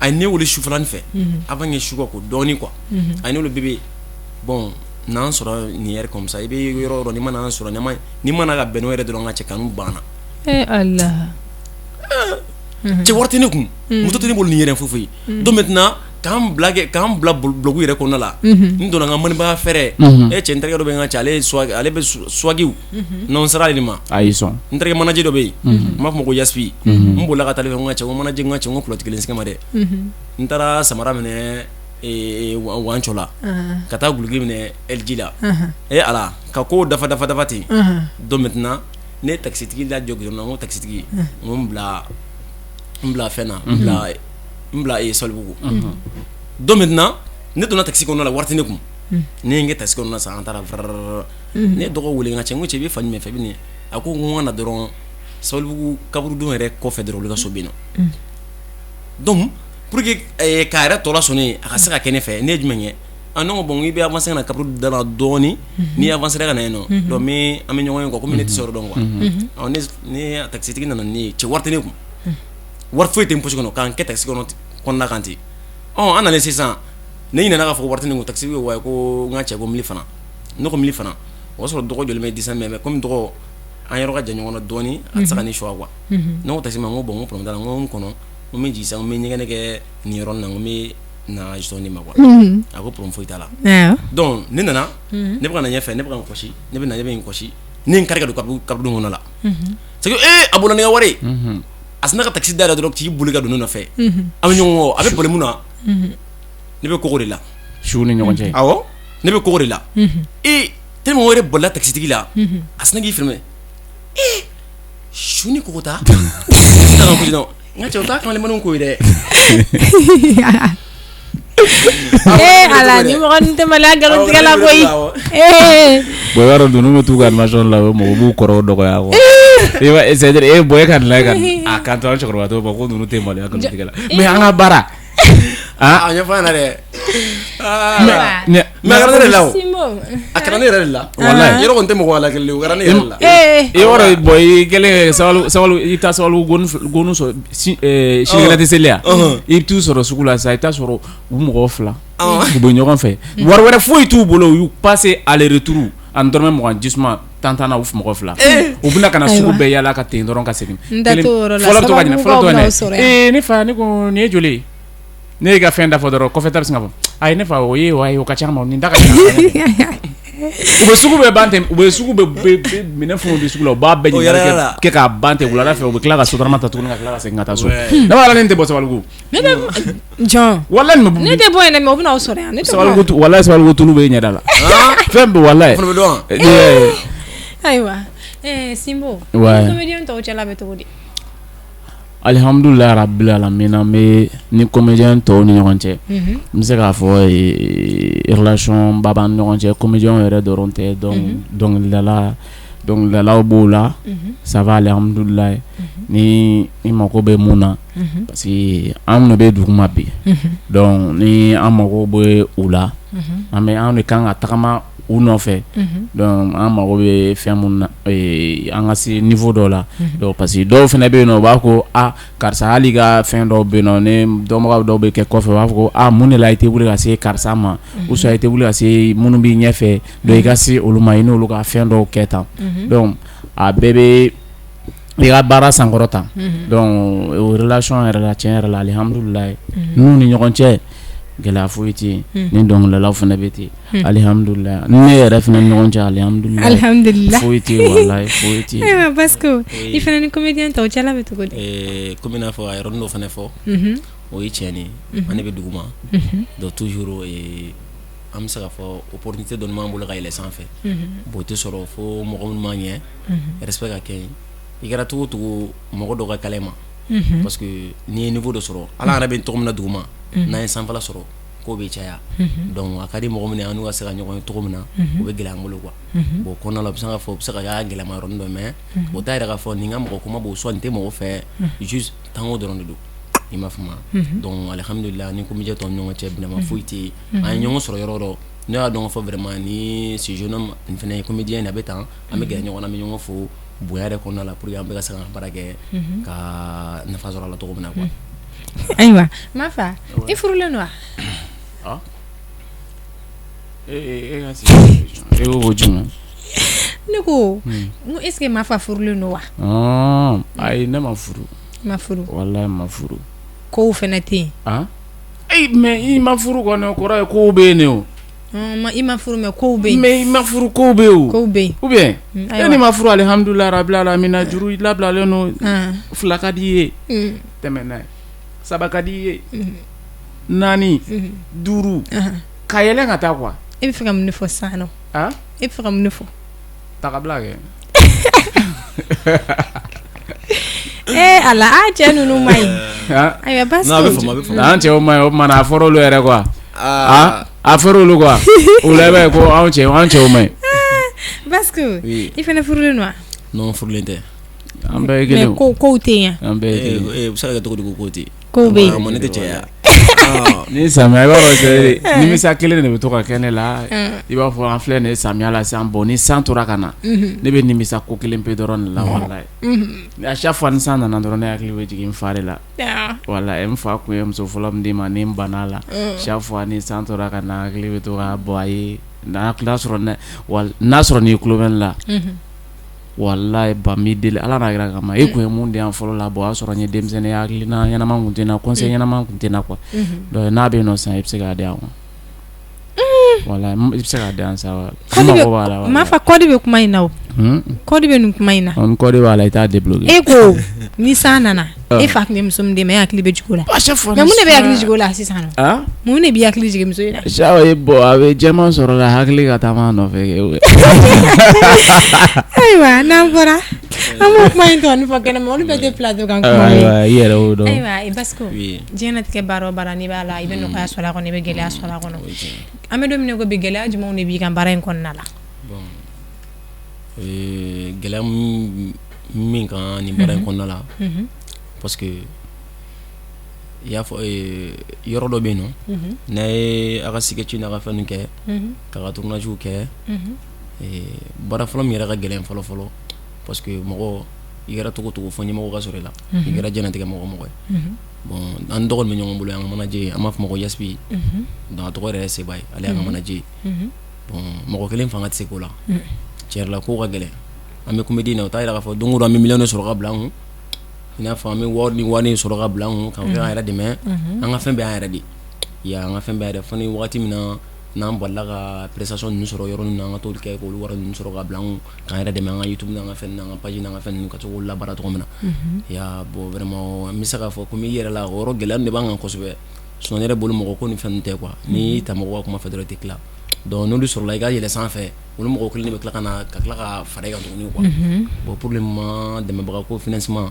a ye ne wele sufɛlanin fɛ avant que su ka ko dɔɔnin quoi a ye ne wele bébé bon n'an sɔrɔ nin yɛrɛ comme ça i bɛ yɔrɔ yɔrɔ n'i ma n'an sɔrɔ n'i ma na ka bɛn n'o yɛrɛ dɔrɔn ka cɛ kanu banna
Allah
cɛ wari tɛ ne kun moto tɛ ne bolo nin yɛrɛ foyi donc maintenant k'an bila bloc yɛrɛ kɔnɔna la n donna n ka manibaga fɛrɛ cɛ n terikɛ dɔ bɛ n ka cɛ ale bɛ swagiw non sera ale ma
ayi sɔn
n terikɛ manager dɔ bɛ yen n b'a fɔ ma ko Yaspi n bolila ka taa n ka cɛ ko manager n ka cɛ n ko kulɔti kelen sigama dɛ n taara samara minɛ Wancho la ka taa guligi minɛ LG la ala ka ko dafa ten donc maintenant ne taxitigi la jɔ girin na n ko taxitigi n ko n bila fɛn na n bila Sabalibugu donc maintenant ne donna taxi kɔnɔna la wari tɛ ne kun ne ye n kɛ taxi kɔnɔna sa an taara ne dɔgɔ wele n ka cɛ n ko cɛ i bɛ fa jumɛn fɛ bi a ko n ka na dɔrɔn Sabalibugu kaburudon yɛrɛ kɔfɛ dɔrɔn olu ka so bɛ yen nɔ donc pour que k'a yɛrɛ tɔ lasɔnni a ka se ka kɛ ne fɛ ne ye jumɛn kɛ ne ko bon i bɛ avancer ka na kaburu da la dɔɔni n'i avancer ka na yen nɔ donc an bɛ ɲɔgɔn ye quoi komi ne tɛ se yɔrɔ dɔn quoi ne taxitigi nana ne ye cɛ wari tɛ ne kun wari foyi tɛ n poche kɔnɔ k'an kɛ taxi kɔnɔna kan ten an nalen sisan ne ɲinɛna k'a fɔ ko wari tɛ ne kun taxitigi ko ko n ka cɛ ko mili fana ne ko mili fana o y'a sɔrɔ dɔgɔ jɔlen bɛ disa mais comme dɔgɔ an yɔrɔ ka jan ɲɔgɔn na dɔɔni a tɛ se ka ne choix quoi ne ko taxi ma n ko bon n ko problème t'a la n ko n kɔnɔ n bɛ jigin sisan n bɛ ɲɛgɛnɛ kɛ nin yɔrɔ na n ko n bɛ na justement ma quoi a ko problème foyi t'a la donc ne nana ne bɛ ka na ɲɛfɛ ne bɛ ka n kɔsi ne bɛ n kɔsi ne ye n kari ka don kaburu kɔnɔ la c'est que a bɔra ni ka wari a sina ka taxi da dɔrɔn k'i boli ka don ne nɔfɛ an bɛ ɲɔgɔn kɔ a bɛ boli mun na ne bɛ kogo de la
su ni ɲɔgɔn cɛ
awɔ ne bɛ kogo de la tellement wɛrɛ bolila taxitigi la a sina k'i filmɛ su ni kogo ta n ka cɛ o t'a kamalemanninw ko ye dɛ
ala ni mɔgɔ nin tɛ maloya nkalontigɛ la koyi
bon i b'a dɔn ninnu bɛ t'u ka animation la mɔgɔ b'u kɔrɔw dɔgɔya quoi c'est à dire bon e ka nin lajɛ ka a kan to an cɛkɔrɔba tɔw ma ko ninnu tɛ maloya nkalontigɛ la mais an ka baara
a ɲɛfɔ an ɲɛna dɛ mais a kɛra ne yɛrɛ la o a kɛra ne yɛrɛ de la walayi yɔrɔ kɔni tɛ mɔgɔ halakili o kɛra ne yɛrɛ la
i yɔrɔ bon i kɛlen Sabalibugu i bɛ taa Sabalibugu gɔni sɔrɔ sinikɛnɛ tɛ seli yan i bɛ t'u sɔrɔ sugu la sisan i bɛ taa sɔrɔ u mɔgɔ 2 u bɛ ɲɔgɔn fɛ wari wɛrɛ foyi t'u bolo u y'u passer aller retour en dɔrɔmɛ 20 jisuma tantan na u mɔgɔ 2 u bɛna ka na sugu bɛɛ yaala ka ten dɔrɔn ka segin fɔlɔ bɛ to ka ɲinɛ fɔlɔ tɔ ne ne fa ne ko nin ye joli ye ne y'i ka fɛn dafa dɔrɔn kɔfɛ ta bɛ sin ka fɔ ayi ne fa o ye o ka ca ma nin da ka u bɛ sugu bɛɛ ban ten u bɛ sugu bɛ minɛ fɛnw bɛ sugu la u b'a bɛɛ ɲininka kɛ k'a ban ten wulada fɛ u bɛ tila ka sotarama ta tuguni ka tila ka segin ka taa so ne b'a la ne tɛ bɔ Sabalibugu
Jɔn
walayi
ne tɛ bɔ yen dɛ mais u bɛna aw sɔrɔ yan ne tɛ
bɔ walayi Sabalibugu tulu bɛ ɲɛda la fɛn bɛ walayi
ayiwa Simbo comédien tɔw cɛla bɛ cogo di
alhamdulilahi rabbil alamin mais ni comédien tɔw ni ɲɔgɔn cɛ n bɛ se k'a fɔ relation baba ni ɲɔgɔn cɛ comédien yɛrɛ dɔrɔn tɛ dɔnkilidalaw b'o la ça va alhamdulilahi ni i mago bɛ mun na parce que an de bɛ duguma bi donc ni an mago bɛ u la an de kan ka tagama u nɔfɛ donc an mago bɛ fɛn mun na an ka se niveau dɔ la donc parce que dɔw fana bɛ yen nɔ u b'a ko karisa hali ka fɛn dɔw bɛ yen nɔ ni dɔnbagaw dɔw bɛ kɛ kɔfɛ u b'a fɔ ko mun de la i tɛ wuli ka se karisa ma ou soit i tɛ wuli ka se minnu b'i ɲɛfɛ donc i ka se olu ma i n'olu ka fɛn dɔw kɛ tan donc a bɛɛ bɛ i ka baara sankɔrɔta donc o relation yɛrɛ la tiɲɛ yɛrɛ la alhamdulilayi n'u ni ɲɔgɔn cɛ gɛlɛya foyi tɛ yen ni dɔnkilidalaw fana bɛ ten alihamudulilayi ne yɛrɛ fana ni ɲɔgɔn cɛ alihamudulilayi foyi tɛ yen walayi foyi tɛ yen.
ayiwa Basco i fana ni comédien tɔw cɛla bɛ cogo di.
komi i n'a fɔ a yɔrɔnin dɔ fana fɔ o ye tiɲɛ de ye an de bɛ duguma donc toujours an bɛ se k'a fɔ opportunité dɔɔni b'an bolo ka yɛlɛn sanfɛ bon o tɛ sɔrɔ fo mɔgɔ minnu b'an ɲɛ respect ka kɛ yen i kɛra cogo o cogo mɔgɔ dɔ ka kala i ma parce que n'i ye niveau dɔ sɔrɔ ala yɛrɛ bɛ tɔgɔ min na duguma n'an ye sanfɛla sɔrɔ k'o bɛ caya donc a ka di mɔgɔ min ye an n'u ka se ka ɲɔgɔn ye cogo min na o bɛ gɛlɛya an bolo quoi bon kɔnɔna la o bɛ se ka fɔ o bɛ se ka k'a gɛlɛma yɔrɔnin dɔ mais o t'a yɛrɛ k'a fɔ nin ka mɔgɔ kuma b'o soit nin tɛ mɔgɔ fɛ juste tanko dɔrɔn de don i m'a faamu donc alhamdulilayi ni comédien tɔw ni ɲɔgɔn cɛ vraiment foyi tɛ yen an ye ɲɔgɔn sɔrɔ yɔrɔ dɔ ne y'a dɔn k'a fɔ vraiment ni ce jeune homme nin fana ye comédien ye a bɛ tan an bɛ gɛrɛ ɲɔgɔn na an bɛ ɲɔgɔn fo bonya yɛrɛ kɔnɔna la pour que an bɛɛ ka se ka baara kɛ ka nafa sɔrɔ a la cogo min na quoi.
ayiwa Mafa i furulen don wa.
e ko jumɛn.
ne ko n ko est ce que Mafa furulen don wa.
ayi ne ma furu.
ma furu.
walayi ma furu.
kow fana tɛ yen.
mais i ma furu kɔni o kɔrɔ ye kow bɛ yen ne o.
i ma furu mais kow bɛ yen.
mais i ma furu kow bɛ yen o.
kow bɛ yen.
ou bien e ni ma furu alihamudulilayi rabbil alamin juru i labilalen don fila ka di i ye tɛmɛ n'a ye saba ka di i ye naani duuru ka yɛlɛn ka taa quoi.
e bɛ fɛ ka mun de fɔ sisan nɔ. e bɛ fɛ ka mun de fɔ.
tagabila kɛ.
ala cɛ ninnu ma ɲi. ayiwa Basco.
an cɛw ma ɲi o tuma na a fɔra olu yɛrɛ quoi. a fɔra olu quoi. o la i b'a ye ko an cɛw ma ɲi.
Basco i fana furulen don wa.
non furulen tɛ.
an bɛɛ ye kelen o.
mais kow tɛ yen.
an bɛɛ ye kelen.
o bɛ se ka kɛ cogo di ko kow tɛ yen.
kow bɛ yen.
ne tɛ cɛya.
ni samiya i b'a dɔn nimisa kelen de bɛ to ka kɛ ne la i b'a fɔ an filɛ nin ye samiya la sisan bon ni san tora ka na ne bɛ nimisa ko kelen pe dɔrɔn de la walayi a chaque fois ni san nana dɔrɔn ne hakili bɛ jigin n fa de la walayi n fa kun ye muso fɔlɔ min di ma ni n banna la chaque fois ni san tora ka na hakili bɛ to ka bɔ a ye n'a sɔrɔ n'i kulo bɛ ne la walayi ba mi deli ala n'a yɛrɛ kama e kun ye mun di yan fɔlɔ la bon o y'a sɔrɔ n ye denmisɛnninya hakilina ɲɛnama kun tɛ n na conseil ɲɛnama kun tɛ n na quoi donc n'a bɛ yen nɔ sisan i bɛ se k'a di yan walayi i bɛ se k'a di yan sa wa mago b'a la
m'a fɔ kɔdi bɛ kuma in na o kɔdi bɛ nin kuma in na
ni kɔdi b'a la i t'a débloquer
e ko ni san nana e fa tun bɛ muso min den ma e hakili bɛ jigin o la mais mun de bɛ hakili jigin o la sisan nɔ mun de bɛ hakili jigin muso in na
sawa ye bɔ a bɛ jɛman sɔrɔ la hakili ka taama a nɔfɛ
ayiwa n'an bɔra an b'o kuma in tɔ fɔ kɛnɛ ma olu bɛɛ tɛ plateau kan kuma ye
ayiwa i yɛrɛ y'o dɔn
ayiwa Basco diɲɛlatigɛ baara o baara n'i b'a la i bɛ nɔgɔya sɔrɔ a kɔnɔ i bɛ gɛlɛya sɔrɔ a kɔnɔ an bɛ don min na ko bi gɛlɛya jumɛnw de b'i kan baara in kɔnɔna la.
gɛlɛya min kan nin baara in kɔnɔna la parce que i y'a fɔ yɔrɔ dɔ bɛ yen nɔ n'a ye a ka sketch n'a ka fɛn kɛ k'a ka tournage kɛ baara fɔlɔ min yɛrɛ ka gɛlɛn fɔlɔ fɔlɔ parce que mɔgɔ i kɛra cogo cogo fɔ ɲɛmɔgɔ ka sɔrɔ i la i kɛra diɲɛlatigɛ mɔgɔ ye bon an dɔgɔnin bɛ ɲɔgɔn bolo yan ka manager an b'a fɔ ma ko Yaspi donc a tɔgɔ yɛrɛ ye Seba ye ale y'an ka manager bon mɔgɔ kelen fanga tɛ se k'o la tiɲɛ yɛrɛ la ko ka gɛlɛn an bɛ comédie na o t'a yira k'a fɔ don o don an bɛ miliyɔn de sɔrɔ ka bila an kun i n'a fɔ an bɛ wari sɔrɔ ka bila an kun k'an k'an yɛrɛ dɛmɛ an ka fɛn bɛɛ y'an yɛrɛ de ye an ka fɛn bɛɛ yɛrɛ fɔ ni wagati min na n'an balila ka prestation ninnu sɔrɔ yɔrɔ ninnu na an ka t'olu kɛ k'olu wari ninnu sɔrɔ ka bila an kun k'an yɛrɛ dɛmɛ an ka YouTube n'an ka fɛn n'an ka page n'an ka fɛn ninnu ka se k'olu labaara cogo min na ya bon vraiment n bɛ se k'a fɔ komi i yɛrɛ la o yɔrɔ gɛlɛya de b'an kan kosɛbɛ sinon ne yɛrɛ bolo mɔgɔ ko ni fɛn ninnu tɛ quoi ni ta mɔgɔ ka kuma fɛ dɔrɔn i tɛ tila donc n'olu sɔrɔla i ka yɛlɛ sanfɛ olu mɔgɔ kelen de bɛ tila ka fara i kan tuguni quoi bon pour le moment dɛmɛbaga ko financement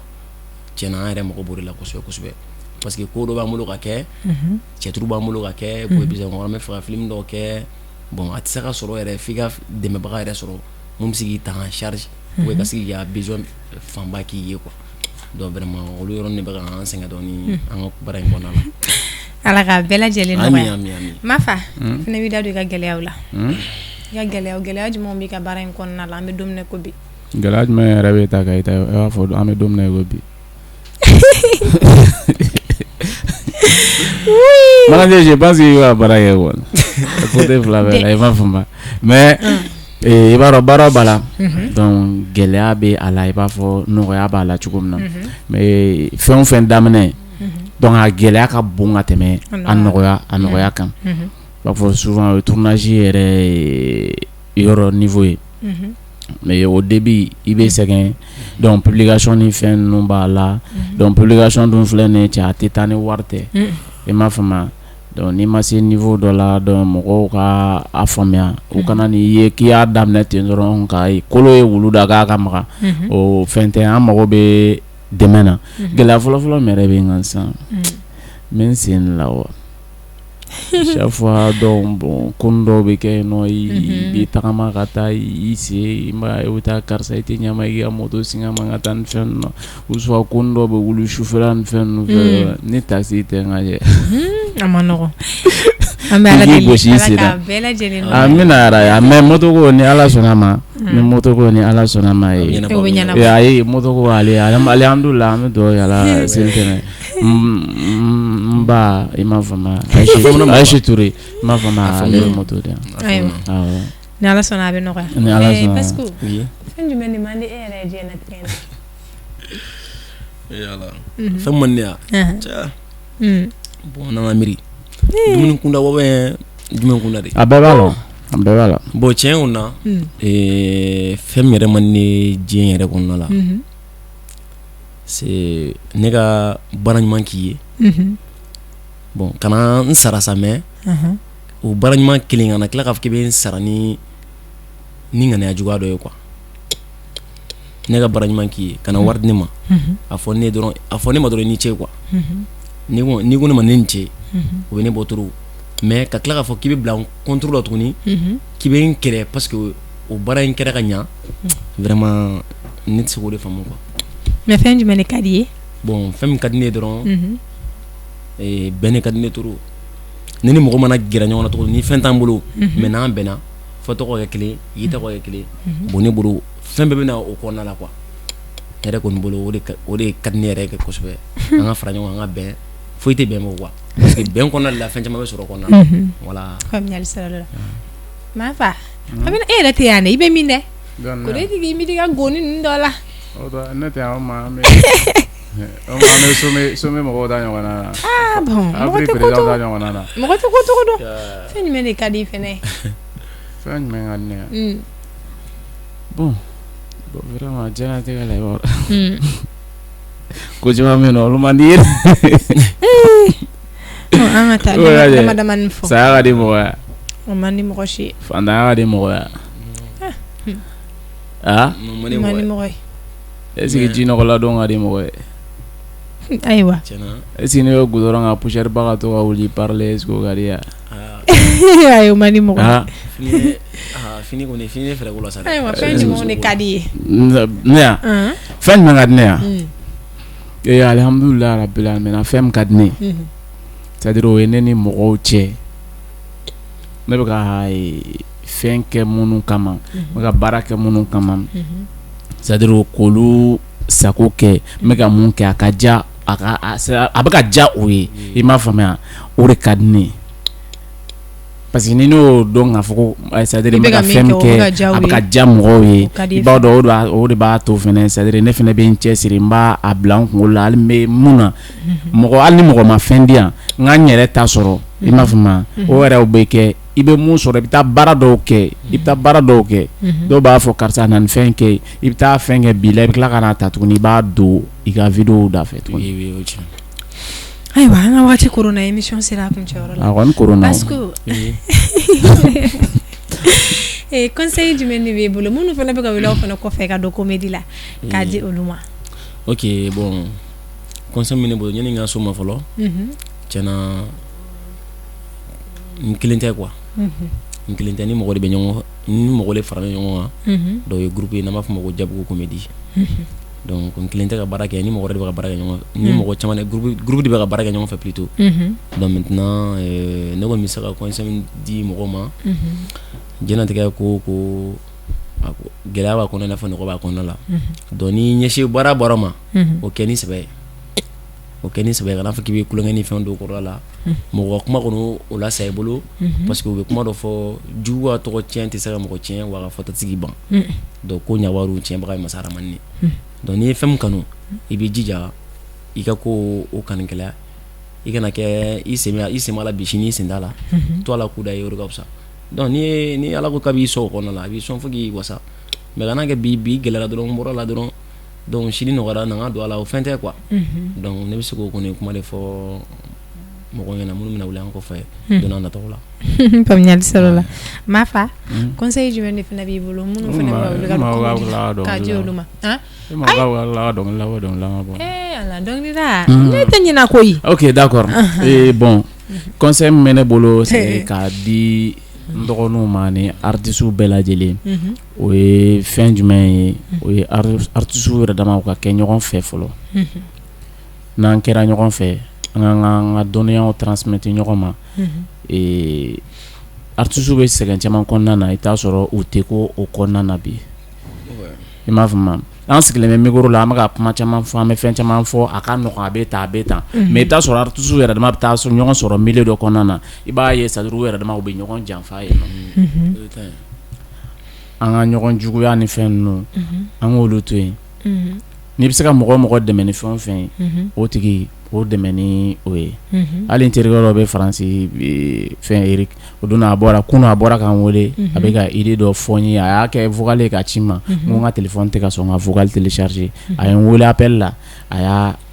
tiɲɛna an yɛrɛ mago b'o de la kosɛbɛ kosɛbɛ parce que ko dɔ b'an bolo ka kɛ cɛturu b'an bolo ka kɛ ko bisa kɔnɔ an bɛ fɛ ka film dɔw kɛ bon a tɛ se ka sɔrɔ yɛrɛ f'i ka dɛmɛbaga yɛrɛ sɔrɔ mun bɛ se k'i ta en charge ou ka se k'i ka besoin fanba k'i ye quoi donc vraiment olu yɔrɔ de bɛ ka an sɛgɛn dɔɔni an ka baara in kɔnɔna la.
Ala ka bɛɛ lajɛlen nɔgɔya.
Ami.
Mafa fana b'i da don i ka gɛlɛyaw la. I ka gɛlɛya jumɛn b'i ka baara in kɔnɔna la an bɛ don min na ko bi.
Gɛlɛya jumɛn yɛrɛ bɛ ta ka i b'a fɔ an bɛ don min na ko bi. Manager, je pense qu'il va baara kɛ quoi. Côté fila bɛɛ la i m'a faamu mais i b'a dɔn baara b'a la donc gɛlɛya bɛ a la i b'a fɔ nɔgɔya b'a la cogo min na mais fɛn o fɛn daminɛ donc a gɛlɛya ka bon ka tɛmɛ a nɔgɔya kan i b'a fɔ souvent o tournage yɛrɛ yɔrɔ niveau ye mais au début i bɛ sɛgɛn donc publication ni fɛn ninnu b'a la donc publication dun filɛ nin ye cɛ a tɛ taa ni wari tɛ i m'a faamu donc n'i ma se niveau dɔ la donc mɔgɔw ka a faamuya u kana n'i ye k'i y'a daminɛ ten dɔrɔn ka kolo ye wulu da k'a ka maga o fɛn tɛ an mago bɛ dɛmɛ na gɛlɛya fɔlɔfɔlɔ min yɛrɛ bɛ n kan sisan n bɛ n sen la wa chaque fois donc bon ko dɔw bɛ kɛ yen nɔ i bɛ tagama ka taa i se i bɛ taa karisa i tɛ ɲama i ka moto singa man ka taa ni fɛn ninnu na ou soit ko dɔw bɛ wuli sufɛla ni fɛn ninnu fɛ ni taxi tɛ n ka jɛ.
A ma nɔgɔn. An bɛ Ala deli Ala ka bɛɛ lajɛlen nɔgɔya.
Amina yɛrɛ mais moto ko ni Ala sɔnna ma ni moto ko ni Ala sɔnna ma ye ayi moto ko ale alhamdulillah an bɛ dugawu kɛ Ala seli tɛmɛ n ba i m'a faamu Ayise Ture i m'a faamu ale bɛ moto de
ayiwa ni Ala sɔnna a bɛ nɔgɔya
ni Ala sɔnna
parce que fɛn jumɛn de man di e yɛrɛ ye diɲɛlatigɛ in na
fɛn man di yan bon n'an ka miiri dumuni kunda wabɛ jumɛn kunda de
a bɛɛ b'a la
bon tiɲɛ kun na fɛn min yɛrɛ man di diɲɛ yɛrɛ kɔnɔna la c'est ne ka baara ɲuman k'i ye bon kana n sara sa mais o baara ɲuman kelen kana tila k'a fɔ k'i bɛ n sara ni ŋaniya juguya dɔ ye quoi ne ka baara ɲuman k'i ye kana wari di ne ma a fɔ ne ma dɔrɔn i ni ce quoi n'i ko ne ma ne ni ce o bɛ ne bɔ toro mais ka tila k'a fɔ k'i bɛ bila contre la tuguni k'i bɛ n kɛlɛ parce que o baara in kɛra ka ɲa vraiment ne tɛ se k'o de faamu quoi.
Mais fɛn jumɛn de ka di ye? Bon
fɛn min ka di ne ye dɔrɔn bɛn ne ka di ne toro ne ni mɔgɔ mana gɛrɛ ɲɔgɔn na cogo ni fɛn t'an bolo mais n'an bɛnna fɔ tɔgɔ kɛ kelen i tɔgɔ kɛ kelen bon ne bolo fɛn bɛɛ bɛ na o kɔnɔna la quoi ne yɛrɛ kɔni bolo o de ka di ne yɛrɛ kɛ kosɛbɛ an ka fara ɲɔgɔn kan an ka bɛn foyi tɛ bɛn ma quoi parce que bɛn kɔnɔna la fɛn caman bɛ sɔrɔ kɔnɔna la voilà.
Faamuyali sira dɔ la maa fa a bɛ e yɛrɛ tɛ yan dɛ i bɛ min dɛ ko de tigi i mi ka goni ninnu dɔ la.
Ne tɛ an ma an bɛ some mɔgɔw da ɲɔgɔn na.
Bon mɔgɔ tɛ ko cogo dɔn fɛn jumɛn de ka di i fɛnɛ.
Fɛn jumɛn ka di ne ye bon vraiment diɲɛlatigɛ la i b'a dɔn ko caman bɛ yen nɔ olu man di ye.
An ka taa dama dama ni fɔ.
Saya ka di mɔgɔ ye.
O man di mɔgɔ si ye.
Fantanya ka di mɔgɔ ye.
Man di mɔgɔ ye.
Est-ce que jinɔgɔla don ka di mɔgɔ ye?
Ayiwa.
Est-ce que ne bɛ goudron kan poussière ba ka to ka wuli parler est-ce que o ka di yan?
Ayi o man di mɔgɔ ye.
Fini kɔni fini fɛrɛ ko la sa.
Ayiwa fɛn jumɛn de ka di ye?
Ne yan fɛn jumɛn ka di ne yan? Alhamdulilayi rabbil alamin fɛn min ka di ne ye c'est-à-dire o ye ne ni mɔgɔw cɛ ne bɛ ka fɛn kɛ minnu kama n bɛ ka baara kɛ minnu kama c'est-à-dire k'olu sago kɛ n bɛ ka mun kɛ a ka diya a bɛ ka diya o ye i m'a faamuya o de ka di ne ye parce que ni ne y'o dɔn k'a fɔ ko c'est-à-dire n bɛ ka fɛn min kɛ a bɛ ka diya mɔgɔw ye i b'a dɔn o de b'a to fɛnɛ c'est-à-dire ne fɛnɛ bɛ n cɛsiri n b'a bila n kunkolo la hali n bɛ mun na hali ni mɔgɔ ma fɛn di yan n ka n yɛrɛ ta sɔrɔ i m'a faamuya o yɛrɛ bɛ kɛ i bɛ mun sɔrɔ i bɛ taa baara dɔw kɛ dɔw b'a fɔ karisa na nin fɛn kɛ i bɛ taa fɛn kɛ bi la i bɛ tila ka na ta tuguni i b'a don i ka vidéo da fɛ tuguni. Ayiwa
an ka waati koronna émission sera a kuncɛyɔrɔ la.
A kɔni koronna.
Parce que conseil jumɛn de b'e bolo minnu fana bɛ ka wele aw fana kɔfɛ ka don comédie la k'a di olu ma.
Ok bon conseil min bolo ɲani ŋa so ma fɔlɔ tiɲɛna n kelen tɛ quoi n kelen tɛ ni mɔgɔ de bɛ ɲɔgɔn ni mɔgɔ de farala ɲɔgɔn kan dɔw ye groupe ye n'an b'a fɔ ma ko Jabugu comédie donc n kelen tɛ ka baara kɛ ni mɔgɔ de bɛ ka baara kɛ ɲɔgɔn ni mɔgɔ caman groupe de bɛ ka baara kɛ ɲɔgɔn fɛ plutôt donc maintenant ne kɔni bɛ se ka conseil min di mɔgɔ ma diɲɛlatigɛ ko gɛlɛya b'a kɔnɔ i n'a fɔ nɔgɔ b'a kɔnɔ la donc ni ɲɛsin baara ma o kɛ ni sɛbɛ ye o kɛ ni sɛbɛ ye kana fɔ k'i bɛ kulonkɛ ni fɛn dɔw kɔrɔ la mɔgɔ kuma kɔnɔ o la sa i bolo parce que u bɛ kuma dɔ fɔ jugu ka tɔgɔ tiɲɛ tɛ se ka mɔgɔ tiɲɛ wa ka fɔta tɛ se k'i ban donc ko ɲawaru tiɲɛbaga ye masa Rahamani donc n'i ye fɛn min kanu i b'i jija i ka ko o kanikɛla i kana kɛ i sen b'a la bi sini i sen t'a la to ala k'u da ye o de ka fisa donc ni ala ko k'a b'i sɔn o kɔnɔna la a b'i sɔn fo k'i wasa mais kana kɛ bi gɛlɛyara dɔrɔn n bɔra la dɔrɔn donc sini nɔgɔyara na n ka don a la o fɛn tɛ quoi donc ne bɛ se k'o kɔni kuma de fɔ mɔgɔ ɲɛna minnu bɛna wuli an kɔfɛ don n'a nataw la
faamuyali sɔrɔ la m'a fa conseil jumɛn de fana b'i bolo minnu fana b'a wuli ka di olu ma ala dɔnkilida ne tɛ ɲinɛ koyi
ok d'accord bon conseil min bɛ ne bolo c'est k'a di n dɔgɔninw ma ni artistes bɛɛ lajɛlen o ye fɛn jumɛn ye o ye artistes yɛrɛ dama ka kɛ ɲɔgɔn fɛ fɔlɔ n'an kɛra ɲɔgɔn fɛ an ka dɔnniyaw transmettre ɲɔgɔn ma artistes bɛ sɛgɛn caman kɔnɔna na i t'a sɔrɔ u tɛ ko o kɔnɔna na bi i m'a faamu an sigilen bɛ micro la an bɛ ka kuma caman fɔ an bɛ fɛn caman fɔ a ka nɔgɔn a bɛ tan mais i t'a sɔrɔ artistes yɛrɛ dama bɛ taa ɲɔgɔn sɔrɔ milieu dɔ kɔnɔna na i b'a ye c'est à dire u yɛrɛ dama u bɛ ɲɔgɔn janfa yen nɔ an ka ɲɔgɔn juguya ni fɛn ninnu an k'olu to yen n'i bɛ se ka mɔgɔ dɛmɛ ni fɛn o fɛn ye o tigi o dɛmɛ ni o ye hali n terikɛ dɔ bɛ Faransi fɛn Eric o don kunun a bɔra k'an wele a bɛ ka idée dɔ fɔ n ye a y'a kɛ vocal ye ka ci n ma n ko n ka téléphone tɛ ka sɔn ka vocal télécharger a ye n wele appel la a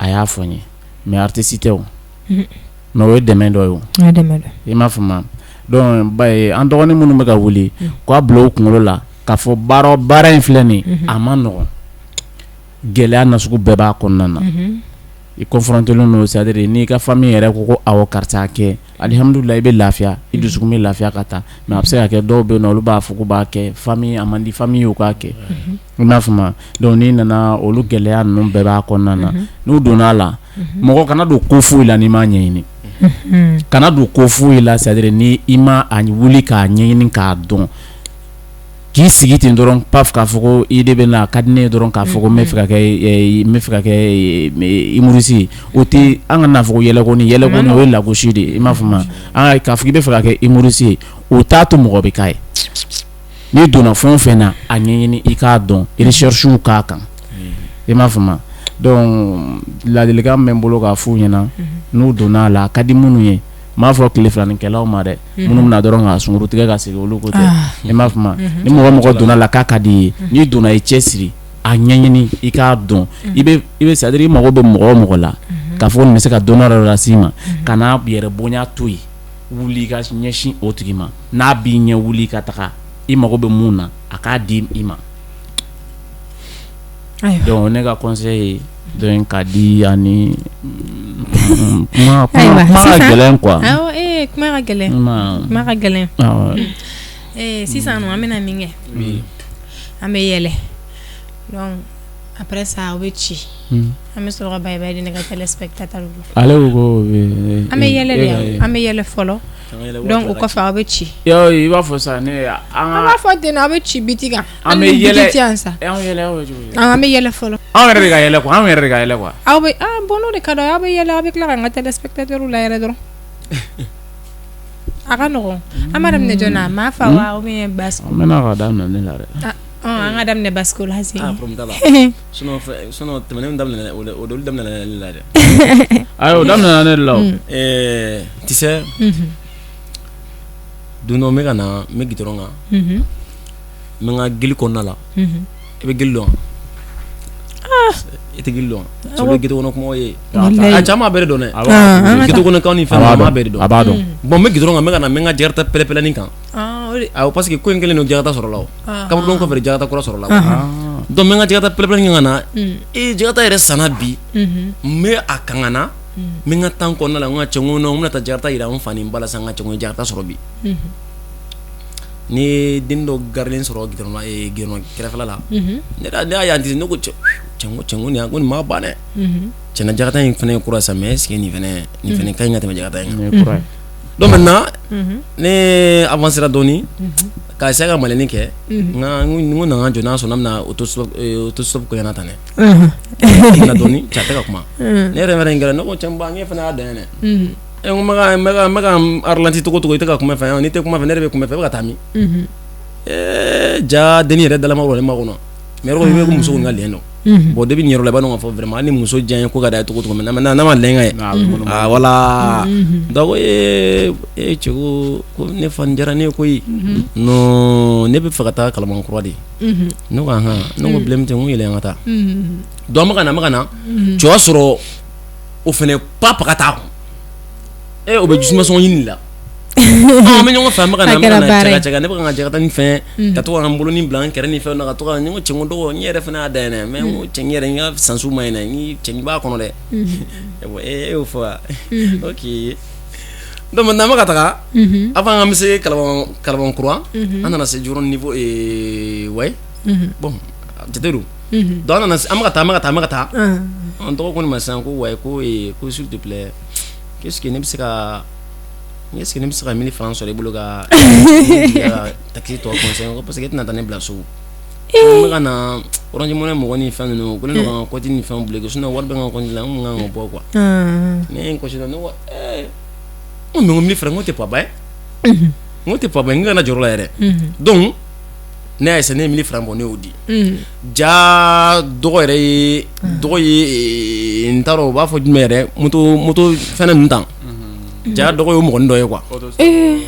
y'a fɔ n ye mais artiste tɛ o mais o ye dɛmɛ dɔ ye o i m'a faamu donc an dɔgɔnin minnu bɛ ka wuli k'a bila u kunkolo la k'a fɔ baara in filɛ nin a ma nɔgɔn gɛlɛya nasugu bɛɛ b'a kɔnɔna na i confronté len c'est à dire n'i ka famille yɛrɛ ko awɔ karisa kɛ alhamdulillah i bɛ lafiya i dusukun bɛ lafiya ka taa mais a bɛ se ka kɛ dɔw bɛ yen nɔ olu b'a fɔ k'u b'a kɛ famille a man di famille u k'a kɛ i m'a faamu donc n'i nana olu gɛlɛya ninnu bɛɛ b'a kɔnɔna na n'u donna a la mɔgɔ kana don ko foyi la n'i m'a ɲɛɲini kana don ko foyi la c'est à dire ni i ma a wuli k'a ɲɛɲini k'a dɔn k'i sigi ten dɔrɔn paf k'a fɔ ko i de bɛ na ka di ne ye dɔrɔn k'a fɔ ko n bɛ fɛ ka kɛ humoriste ye o tɛ an ka n'a fɔ ko yɛlɛko o ye lagosi de ye i m'a faamu k'a fɔ k'i bɛ fɛ ka kɛ humoriste ye o t'a to mɔgɔ bɛ k'a ye n'i donna fɛn o fɛn na a ɲɛɲini i k'a dɔn recherches k'a kan i m'a faamu donc ladilikan bɛ n bolo k'a f'u ɲɛna n'u donna a la a ka di minnu ye m'a fɔ tile filanikɛlaw ma dɛ minnu bɛna dɔrɔn ka sunkuru tigɛ ka segin olu ko tɛ i m'a faamu ni mɔgɔ donna la k'a ka di i ye n'i donna i cɛsiri a ɲɛɲini i k'a dɔn i bɛ c'est à dire i mago bɛ mɔgɔ o mɔgɔ la k'a fɔ nin bɛ se ka dɔnniya dɔ las'i ma ka n'a yɛrɛ bonya to yen wuli i ka ɲɛsin o tigi ma n'a b'i ɲɛ wuli i ka taga i mago bɛ mun na a k'a di i ma donc ne ka conseil ye donc k'a di ani kuma ka gɛlɛn quoi
kuma ka gɛlɛn sisan nɔ an bɛna min kɛ an bɛ yɛlɛ donc après ça o bɛ ci an bɛ sɔrɔ ka bye di ne ka téléspectateur
ale ko
an bɛ yɛlɛ de an bɛ yɛlɛ fɔlɔ donc o kɔfɛ aw bɛ ci
i b'a fɔ sa ne
an b'a fɔ ten aw bɛ ci biti kan
an bɛ yɛlɛ
an bɛ yɛlɛ fɔlɔ
anw yɛrɛ de ka yɛlɛ quoi
aw bɛ bon n'o de ka d'a aw bɛ yɛlɛ aw bɛ tila ka n ka téléspectateur la yɛrɛ dɔrɔn a ka nɔgɔn an b'a daminɛ jɔn na m'a fa wa ou bien basi
an bɛna ka daminɛ ne la dɛ
an ka daminɛ basi ko la se
sinon tɛmɛnen daminɛ o dolu daminɛ ne la dɛ
ayo daminɛ ne la
tu sais don dɔ n bɛ ka na n bɛ gitɔrɔn kan n bɛ n ka gili kɔnɔna la i bɛ gili dɔn i tɛ gili dɔn so bɛ gito kɔnɔ kumaw ye a caman bɛɛ de dɔn dɛ gito kɔnɔ kan ni fɛn caman bɛɛ de dɔn
a b'a dɔn
bon n bɛ gitɔrɔn kan n bɛ ka na n bɛ n ka jarata pɛlɛpɛlɛnin kan awɔ parce que ko in kelen don jarata sɔrɔla o kabadon kɔfɛ jarata kura sɔrɔla donc men ka jigata pele ngana jigata yɛrɛ sana bi me a kangana min ka tan kɔnɔna la n ka cɛngo no mun ta jigata yira n fani bala san ka cɛngo jigata sɔrɔ bi ni den dɔ garilen sɔrɔ gidɔrɔn kɛrɛfɛla la ne y'a yanti ne ko cɛngo ni ko nin ma ban dɛ cɛna jigata in fana ye kura sa mais est ce que nin fana ka ɲi ka tɛmɛ jigata in kan donc maintenant ne avancera dɔɔni ka se ka maleni kɛ n ko nana jɔ n'a sɔrɔ n'a bɛna autostop kɔɲana tan dɛ na dɔɔni cɛ a tɛ ka kuma ne yɛrɛ in kɛra ne ko cɛ n fana y'a dan dɛ n ko n bɛ ka ralentir cogo i tɛ ka kuma fɛ n'i tɛ kuma fɛ ne yɛrɛ bɛ kuma fɛ i bɛ ka taa min ja denni yɛrɛ dalama wɔrɔ ne ma kɔnɔ mais yɔrɔ i bɛ muso kun ka lɛn dɔn bon depuis nin yɔrɔ la i b'a dɔn k'a fɔ vraiment ni muso diya ye ko ka d'a ye cogo min n'a ma lɛn ka ye voilà donc cɛ ko ne fa diyara ne ye koyi non ne bɛ fɛ ka taa Kalabankura de ne ko ne ko problème tɛ n ko yɛlɛ an ka taa donc an bɛ ka na cɛ y'a sɔrɔ o fana pa ka taa o bɛ jusumasɔngɔ ɲini la an bɛ ɲɔgɔn fɛ an bɛ ka na cɛ ne bɛ ka n ka jagata ni fɛn ka to ka n bolo ni bila n kɛrɛ ni fɛn na ka to ka n ko cɛngo dɔgɔ n yɛrɛ fana y'a da yɛlɛ mais n ko cɛ n yɛrɛ n ka sansu ma ɲinɛ n cɛ b'a kɔnɔ dɛ e y'o fɔ wa ok donc maintenant an bɛ ka taga avant an bɛ se Kalabankura an nana se jɔyɔrɔ niveau ouais bon jate do donc an nana an bɛ ka taa an tɔgɔ ko ne ma sisan ko ouais ko s'il te plaît qu'est-ce que ne bɛ se ka 1000 francs sɔrɔ i bolo ka taxi tɔ conseil parce que e tɛna taa ne bila so n bɛ ka na Orange Money mɔgɔ ni fɛn ninnu ko ne ka compte ni fɛnw bloqué sinon wari bɛ n ka compte la n kun kan ka bɔ quoi ne ye n kɔsi ne ko n ko 1000 francs n ko tɛ paba ye n ko tɛ paba ye n kana jɔrɔ la yɛrɛ donc ne y'a essayer ne ye 1000 francs bɔ ne y'o di ja dɔgɔ ye n t'a dɔn u b'a fɔ jumɛn yɛrɛ moto fɛn ninnu tan ja dɔgɔ ye mɔgɔnin dɔ ye quoi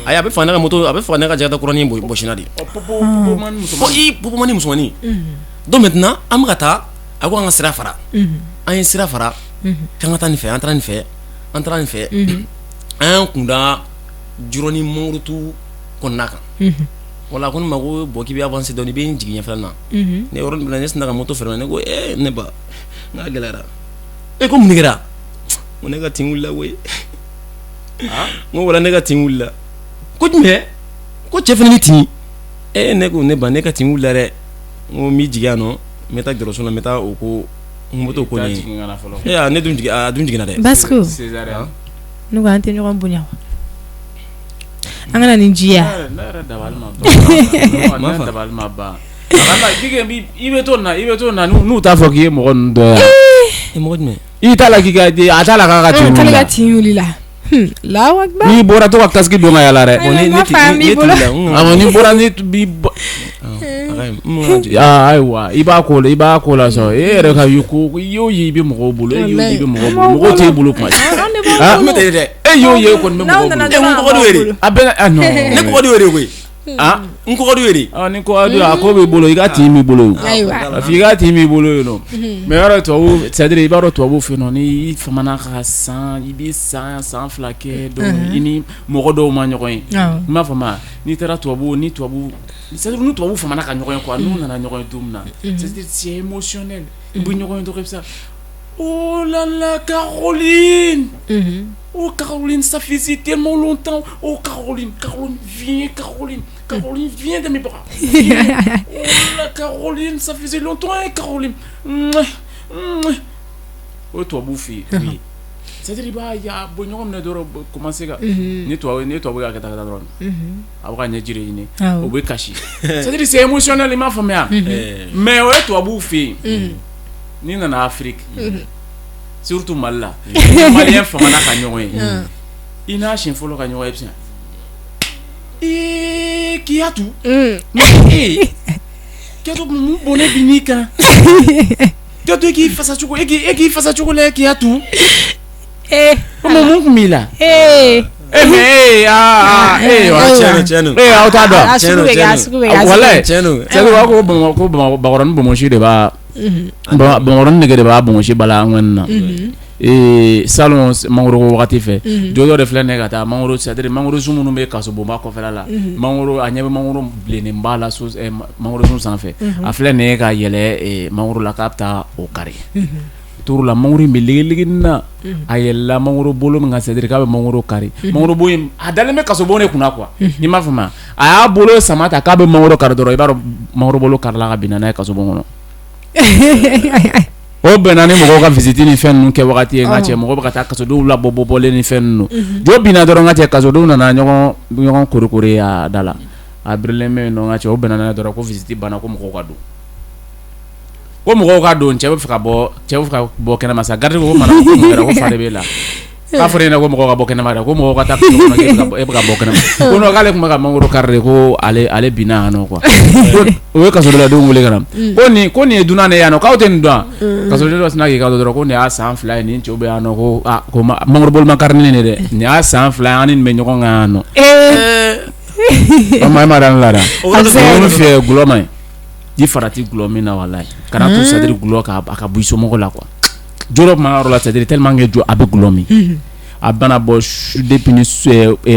ayi a bɛ fɔ ne ka moto a bɛ fɔ ne ka jagata kuranin bɔsina de popomani musomanin donc maintenant an bɛ ka taa a ko an ka sira fara an ye sira fara k'an ka taa nin fɛ an taara nin fɛ an y'an kunda Jurɔni Mangourtou kɔnɔna kan wala ko ne ma ko bon k'i bɛ avancer dɔɔni i bɛ n jigin ɲɛfɛla la ne yɔrɔnin bila ne sinna ka moto fɛrɛ ne ko ne ba n k'a gɛlɛyara ko mun de kɛra ko ne ka tin wulila koyi n ko wala ne ka tin wulila ko jumɛn ko cɛ fana ni tin ne ko ne ba ne ka tin wulila dɛ n ko n b'i jigin yan nɔ n bɛ taa jɔyɔrɔso la n bɛ taa o ko n bɛ t'o ko ɲɛ ne dun jiginna dɛ
Basco ne ko an tɛ ɲɔgɔn bonya wa an kana nin jiya
ne yɛrɛ dabali ma ban i bɛ to na n'u t'a fɔ k'i ye mɔgɔ ninnu dɔ yan
mɔgɔ jumɛn
i t'a la a t'a la k'a ka
tin wulila Allahu Akbar
n'i bɔra to ka casque don ka yala dɛ ni bɔra ni bi ayiwa i b'a ko la sɔn e yɛrɛ ka ko i y'o ye i bɛ mɔgɔw bolo mɔgɔw t'e bolo kuma
ne tɛ dɛ
e y'o ye kɔni bɛ mɔgɔw bolo
n kɔgɔdu yɛrɛ
a bɛ
ne kɔgɔdu yɛrɛ koyi n kɔgɔdu yɛrɛ
ni kɔgɔdu a ko b'i bolo i ka tin b'i bolo a f'i ka tin b'i bolo yen nɔ mais yɔrɔ tubabu c'est à dire i b'a dɔn tubabu fɛ yen nɔ ni famana ka san i bɛ san 2 kɛ donc i ni mɔgɔ dɔw ma ɲɔgɔn ye i m'a faamu n'i taara tubabu c'est à dire ni tubabu famana ka ɲɔgɔn ye quoi n'u nana ɲɔgɔn ye don min na c'est à dire c'est émotionnel i bɛ ɲɔgɔn ye dɔrɔn i bɛ se oh là là Caroline oh Caroline ça faisait tellement longtemps oh Caroline viens de mes bras oh là Caroline ça faisait longtemps hein Caroline oh toi bouffi oui c'est-à-dire il va y a bon ɲɔgɔn minɛ dɔrɔn commencer ka ni tubabu y'a kɛ taa dɔrɔn a bɛ ka ɲɛji de ɲini o bɛ kasi c'est-à-dire c'est émotionnel i m'a faamuya mais o ye tubabu fɛ yen n'i nana Afrique surtout Mali la maliyɛn famana ka ɲɔgɔn ye i n'a siɲɛ fɔlɔ ka ɲɔgɔn ye sisan Kiyatu Kiyatu mun bɔnɛ bi n'i kan Kiyatu e k'i fasa cogo la Kiyatu mun kun b'i la aw t'a dɔn walayi ko Bakɔrɔni Bonbonsi de b'a Bakɔrɔni nege de b'a Bonbonsi bala an kɔni na et salon mangoro wagati fɛ jojo de filɛ ne ka taa mangoro c'est-à-dire mangoro sun minnu bɛ kaso bonba kɔfɛla la mangoro a ɲɛ bɛ mangoro bilennen ba la mangoro sun sanfɛ a filɛ ne ka yɛlɛ mangoro la k'a bɛ taa o kari turu la mangoro in bɛ ligiligi na a yɛlɛla mangoro bolo min kan c'est-à-dire k'a bɛ mangoro kari mangoro bo in a dalen bɛ kaso bon de kunna quoi n'i m'a faamuya a y'a bolo sama ta k'a bɛ mangoro kari dɔrɔn i b'a dɔn mangoro bolo karila ka bin n'a ye kaso bon kɔnɔ o bɛnna ni mɔgɔw ka visite ni fɛn ninnu kɛ wagati ye n ka cɛ mɔgɔw bɛ ka taa kasodenw labɔbɔlen ni fɛn ninnu jo binna dɔrɔn n ka cɛ kasodenw nana ɲɔgɔn korikori a da la a birilen bɛ yen nɔ n ka cɛ o bɛnna n'a dɔrɔn ko visite banna ko mɔgɔw ka don ko mɔgɔw ka don cɛ bɛ fɛ ka bɔ kɛnɛma sa garidi ko mana ko mun kɛra ko fa de b'e la k'a fɔra ɲɛna ko mɔgɔw ka bɔ kɛnɛma dɛ ko mɔgɔw ka taa kaso kɔnɔ e bɛ ka bɔ kɛnɛma ko non k'ale tun bɛ ka mangoro kari de ko ale binna yan nɔ quoi o ye kasodiladenw wele ka na ko nin ye dunan de ye yan nɔ k'aw tɛ nin dɔn kasodiden dɔ sina k'i ka dɔrɔn ko nin y'a san 2 ye nin cɛw bɛ yan nɔ ko mangoro boloma karili de dɛ nin y'a san 2 ye an ni nin bɛ ɲɔgɔn kan yan nɔ o ma e ma da ne la dɛ o min fɛ gulɔ ma ɲi ji farati gulɔ min na walayi kana to c'est-à-dire gulɔ a ka bɔ i somɔgɔw la quoi joro tuma yɔrɔ la c'est-à-dire tellement que jo a bɛ gulɔ min a bana bɔ depuis ni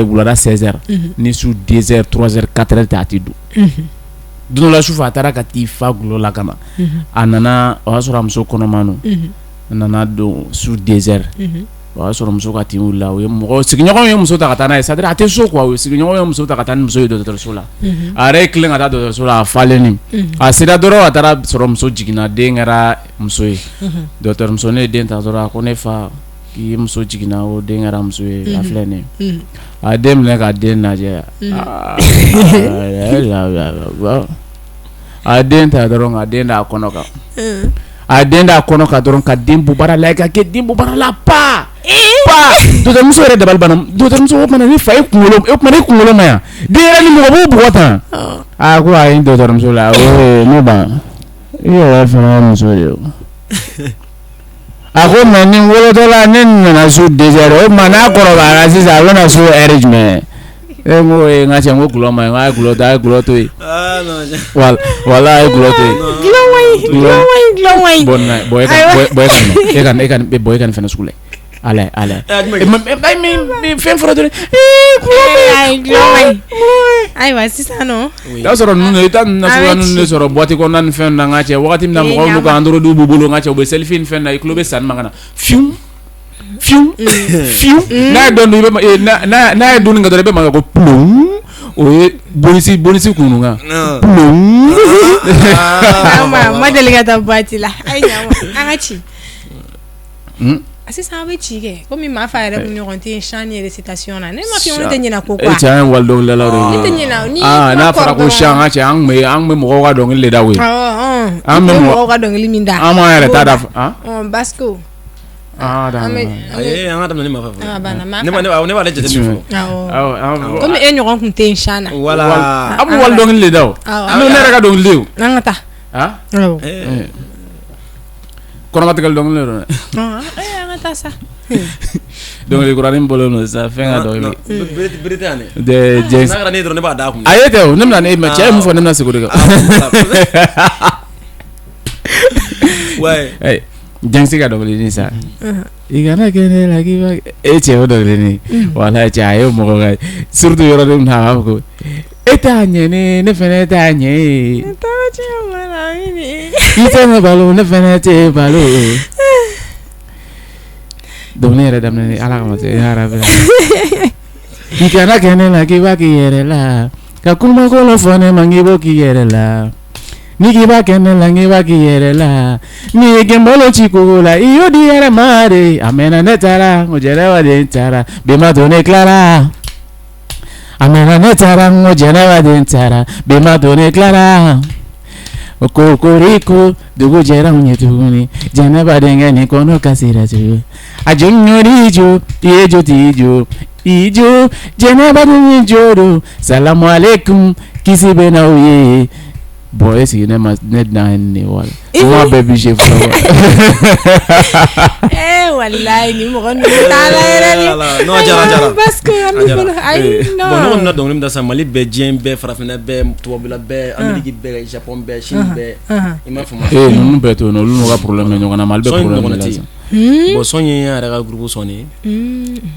wulada 16h ni su 2h 3h 4h tɛ a tɛ dun don dɔ la sufɛ a taara ka t'i fa gulɔ la ka na a nana o y'a sɔrɔ a muso kɔnɔman don a nana don su 2h o y'a sɔrɔ muso ka tin wulila o ye mɔgɔ sigiɲɔgɔnw ye muso ta ka taa n'a ye c'est-à-dire a tɛ so quoi o ye sigiɲɔgɔnw ye muso ta ka taa ni muso ye dɔgɔtɔrɔso la a yɛrɛ ye tilen ka taa dɔgɔtɔrɔso la a falen a sera dɔrɔn a taara sɔrɔ muso jiginna den kɛra muso ye dɔgɔtɔrɔmuso ne ye den ta dɔrɔn a ko ne fa k'i ye muso jiginna o den kɛra muso ye a filɛ nin ye a den minɛ ka den lajɛ a den ta dɔrɔn ka den da kɔnɔ kan a den da kɔnɔ kan dɔrɔn ka den bubara la ka kɛ den bubara la pa dɔgɔtɔrɔmuso yɛrɛ dabali banna dɔgɔtɔrɔmuso ko kumana ni fa ye kunkolo o kumana ni kunkolo ma yan den yɛrɛ ni mɔgɔ b'o bugɔ tan a ko ayi dɔgɔtɔrɔmuso la ne ba i yɛrɛ fana muso de o a ko mɛ ni wolotɔ la ne nana su 2h o tuma n'a kɔrɔbayara sisan a bɛna su heure jumɛn e ko n ka cɛ n ko gulɔ ma ɲi n k'a ye gulɔ ta a ye gulɔ to yen wala a ye gulɔ to yen
gulɔ ma ɲi
bɔn e ka nin fɛnɛ sugu la ala fɛn fɔra dɔrɔn
ayiwa sisan nɔ
i y'a sɔrɔ ninnu i taa nasuguya ninnu de sɔrɔ boîte kɔnɔna ni fɛn na n ka cɛ wagati min na mɔgɔw n'u ka android b'u bolo n ka cɛ u bɛ selfie ni fɛn na i tulo bɛ sanni ma ka na fiwu n'a ye dɔn n'a ye donni kɛ dɔrɔn i bɛ mankan ko plon o ye bonisi kunun kan plon
ma deli ka taa boîte la ayi an ka ci sisan a bɛ ci kɛ komi maa fa yɛrɛ kun ɲɔgɔn tɛ chant ni récitation na ne ma fi ne tɛ ɲinɛ ko quoi
cɛ an ye walidɔnkilidalaw de ye
ne tɛ ɲinɛ ni
n'a fɔra ko chant an ka cɛ an kun bɛ mɔgɔw ka dɔnkili de da koyi
an bɛ mɔgɔw ka dɔnkili min da
an m'an yɛrɛ ta da
Basco
an ka daminɛ ni ma fɛ fɔlɔ ne b'ale jateminɛ fɔlɔ
komi e ɲɔgɔn kun tɛ chant na
voilà
a bɛ walidɔnkili de da o n'o ne yɛrɛ ka dɔnkili de o
an ka taa
kɔnɔmatigɛli dɔnkili de don dɛ
an ka taa sa
dɔnkili kuranin bolo no sa fɛn ka dɔnkili
berete yan
dɛ
n'a kɛra ne dɔrɔn ne b'a d'a kun
a ye tɛ o ne bɛna ne cɛ ye min fɔ ne bɛna sigi o de kan
ouais
jɛnsi ka dɔnkilinin sa i kana kɛ ne la k'i b'a e cɛ o dɔnkilinin wala cɛ a ye mɔgɔ ka surtout yɔrɔ min na a b'a fɔ ko e t'a ɲɛ ne fɛnɛ t'a ɲɛ ye i tɛ ne balo ne fɛnɛ tɛ balo donc ne yɛrɛ daminɛ ala kama se harabi i kana kɛ ne la k'i b'a k'i yɛrɛ la ka kumakolon fɔ ne ma k'i b'o k'i yɛrɛ la ni k'i b'a kɛ ne la k'i b'a k'i yɛrɛ la ni ye gɛnbalo ci kogo la i y'o di yɛrɛ ma de a mɛnna ne taara o jɛnɛba de taara bɛnba to ne tilara a mɛnna ne taara o jɛnɛba de taara bɛnba to ne tilara o kokoriko dugu jɛra u ɲɛ tuguni jɛnɛba denkɛ nin kɔnɔ kasira tugun a jɔnɲɔri jo i ye jo t'i jo i jo jɛnɛba den jo do salamu aleykum kisi bɛ n'aw ye bon est-ce que ne dan ne wala moi bébé j'ai fɔlɔ
wallahi ni mɔgɔ ninnu t'a la yɛrɛ de
non jara
parce que an bolo ayi non
bon ne kɔni na dɔnkili min da sa Mali bɛɛ diɲɛ bɛɛ farafinna bɛɛ tubabula bɛɛ Amérique bɛɛ Japon bɛɛ Chine bɛɛ i m'a faamu
ninnu bɛɛ to yen olu n'u ka problème bɛ ɲɔgɔn na Mali bɛ problème la
bon son ye yɛrɛ ka groupe son ye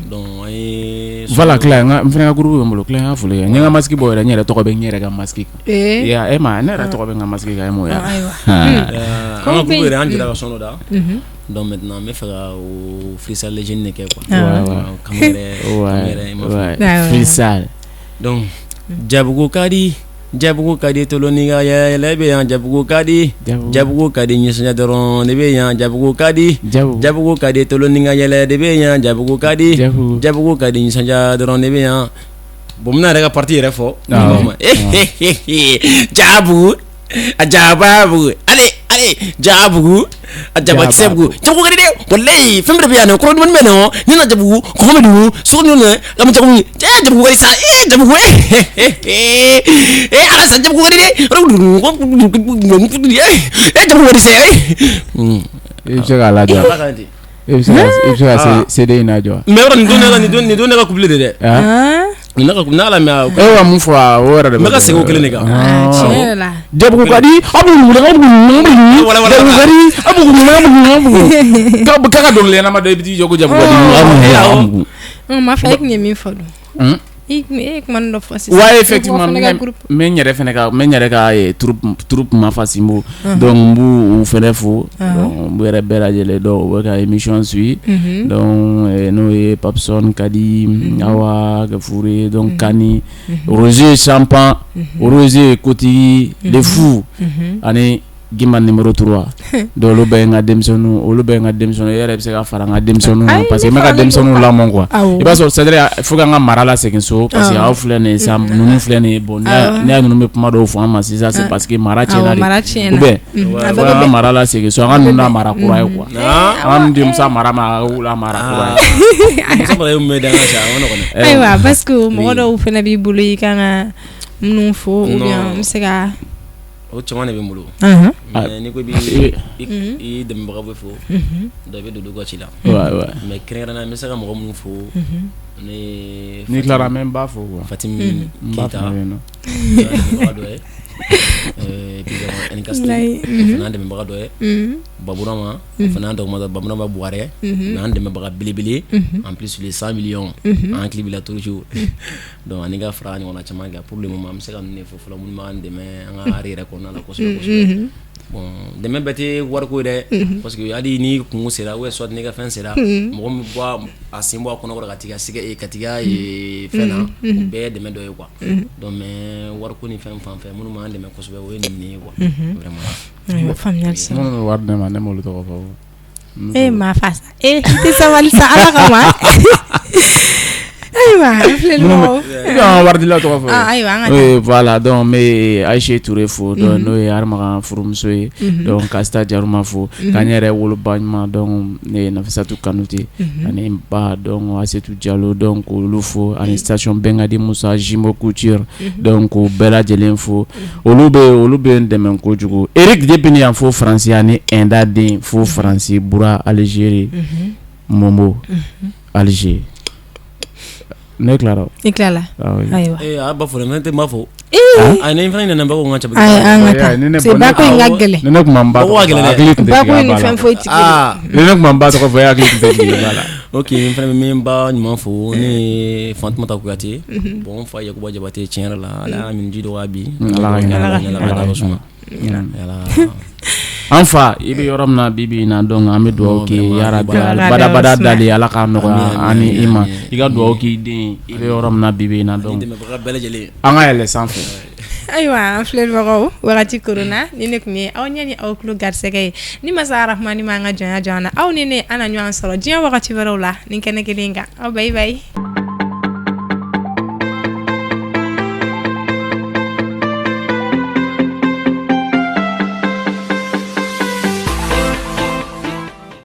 donc an ye
voilà Claire n fana ka groupe bɛ n bolo Claire y'a fɔle n ye n ka masque bɔ yɛrɛ n yɛrɛ tɔgɔ bɛ n yɛrɛ ka masque kan e ma ne yɛrɛ tɔgɔ bɛ n ka masque kan e m'o ye
an ka groupe yɛrɛ an jɛra ka son dɔ da donc maintenant n bɛ fɛ ka o freestyle legend de kɛ quoi kama yɛrɛ
freestyle
donc jabugu ka di tolo ni ka yɛlɛ bɛ yan jabugu ka di ɲɛsɔnja dɔrɔn de bɛ yan jabugu ka di tolo ni ka yɛlɛ de bɛ yan jabugu ka di ɲɛsɔnja dɔrɔn de bɛ yan bon n bɛna yɛrɛ ka partie yɛrɛ fɔ jabugu a jababugu ale jabugu a jabakisɛbugu jabugu ka di dɛ wallahi fɛn bɛɛ bɛ yan nɔ kɔrɔ dumuni bɛ yen nɔ ni na jabugu kɔgɔ bɛ dugu sogo ninnu na lamɔ jabugu jabugu ka di sa jabugu ala sa jabugu ka di dɛ jabugu ka di sa
i bɛ se k'a lajɔ i bɛ se ka CD in lajɔ
mais yɔrɔ nin don ne ka couple de dɛ n'ala mɛ
e wa mun fɔ o yɛrɛ de
bɛ ka segin o kelen de kan
tiɲɛ la
jabugu ka di k'a ka dɔnkili ɲɛnama dɔ i bɛ t'i jɔ ko jabugu ka di
ma fɛ e tun ye min fɔ dun e kuma dɔ fɔ sisan
ouais effectivement mais n yɛrɛ ka troupe ma fasimbo donc n b'u fɛnɛ fo donc n b'u yɛrɛ bɛɛ lajɛlen dɔn u bɛ ka émission suit donc n'o ye Papson Kadi Awa Gafure donc Kani Roger Champan Roger Kotigi les fous ani Gimba numéro 3 donc olu bɛ n ka denmisɛnninw yɛrɛ bɛ se ka fara n ka denmisɛnninw parce que n bɛ ka denmisɛnninw lamɔ quoi i b'a sɔrɔ c'est à dire faut que an ka mara la segin so parce que aw filɛ nin ye sisan ninnu filɛ nin ye bon ne y'a ninnu bɛ kuma dɔw fɔ an ma sisan c'est parce que mara tiɲɛna de ou bien faut que an ka mara la segin so an ka ninnu na mara kura ye quoi an ka denmuso mara ma la mara kura ye
ayiwa parce que mɔgɔ dɔw fana b'i bolo i kan ka minnu fɔ ou bien n bɛ se ka
o caman de bɛ n bolo mais n'i ko i dɛmɛbaga bɛ fo dɔ bɛ don ci la mais kɛrɛnkɛrɛnnenya n bɛ se ka mɔgɔ minnu fo
ni Clara mɛ n b'a fo quoi
Fatimi Keita dɛmɛbaga dɔ ye Enikasti o fana dɛmɛbaga dɔ ye Baburama o fana dɔgɔmata Baburama Buwarɛ mais an dɛmɛbaga belebele en plus les 100 millions an hakili b'i la toujours donc ani ka fara ɲɔgɔnna caman kɛ pour le moment an bɛ se ka ninnu de fɔ fɔlɔ minnu b'an dɛmɛ an ka art yɛrɛ kɔnɔna la kosɛbɛ bon dɛmɛ bɛɛ tɛ wariko ye dɛ parce que hali ni kungo sera ou soit ni ka fɛn sera mɔgɔ min bɔ a sen bɔ a kɔnɔ ka t'i ka fɛn na o bɛɛ ye dɛmɛ dɔ ye quoi donc mais wariko ni fɛn fan fɛ minnu b'an dɛmɛ kosɛbɛ o ye nin ye quoi vraiment
faamuyali sa
minnu bɛ wari dɛ ma ne m'olu tɔgɔ fɔ
maa fa sa i tɛ sabali sa ala kama ayiwa an filɛ nin
ma wari dila tɔgɔ fɔ
ayiwa an ka
voilà donc n bɛ Aïcha Touré fo donc n'o ye Armagan furumuso ye donc Kasta Jaruma fo ka n yɛrɛ woloba ɲuman donc ne ye Nafisatu Kanute ani n ba donc Asetu Diallo donc olu fo ani station Bengadi Musa Jimbo Couture donc k'u bɛɛ lajɛlen fo olu bɛ n dɛmɛ kojugu Eric Depini yan fo Faransi ani Enda den fo Faransi Bura Algérie Momo Alger ne Clara
ayiwa
a ba fɔ ne tɛ n b'a fɔ ne fana nana bako n ka
cabali c'est bako in ka gɛlɛn
ne tun b'an ba hakili tun tɛ
bako in ni fɛn foyi tɛ
ne tun b'an ba tɔgɔ fɔ hakili tun tɛ tigɛ voilà
ok n fana bɛ min ba ɲuman fo ne ye Fatumata Kuyate bon n fa Yakuba Jabate tiɲɛ yɛrɛ la ala y'a min ji dɔgɔya bi ala ka suma an fa i bɛ yɔrɔ min na bibi in na donc an bɛ dugawu k'i yarabi badabada dali ala k'a nɔgɔya ani i ma i ka dugawu k'i den i bɛ yɔrɔ min na bibi in na donc an ka yɛlɛ sanfɛ
ayiwa an filɛbagaw wagati korona ni ne tun ye aw ɲɛ ni aw tulo garisɛgɛ ye ni masa Arahmani ma an ka jɔnya jɔn na aw ni ne an na ɲɔgɔn sɔrɔ diɲɛ wagati wɛrɛw la ni kɛnɛ kelen kan aw bye bye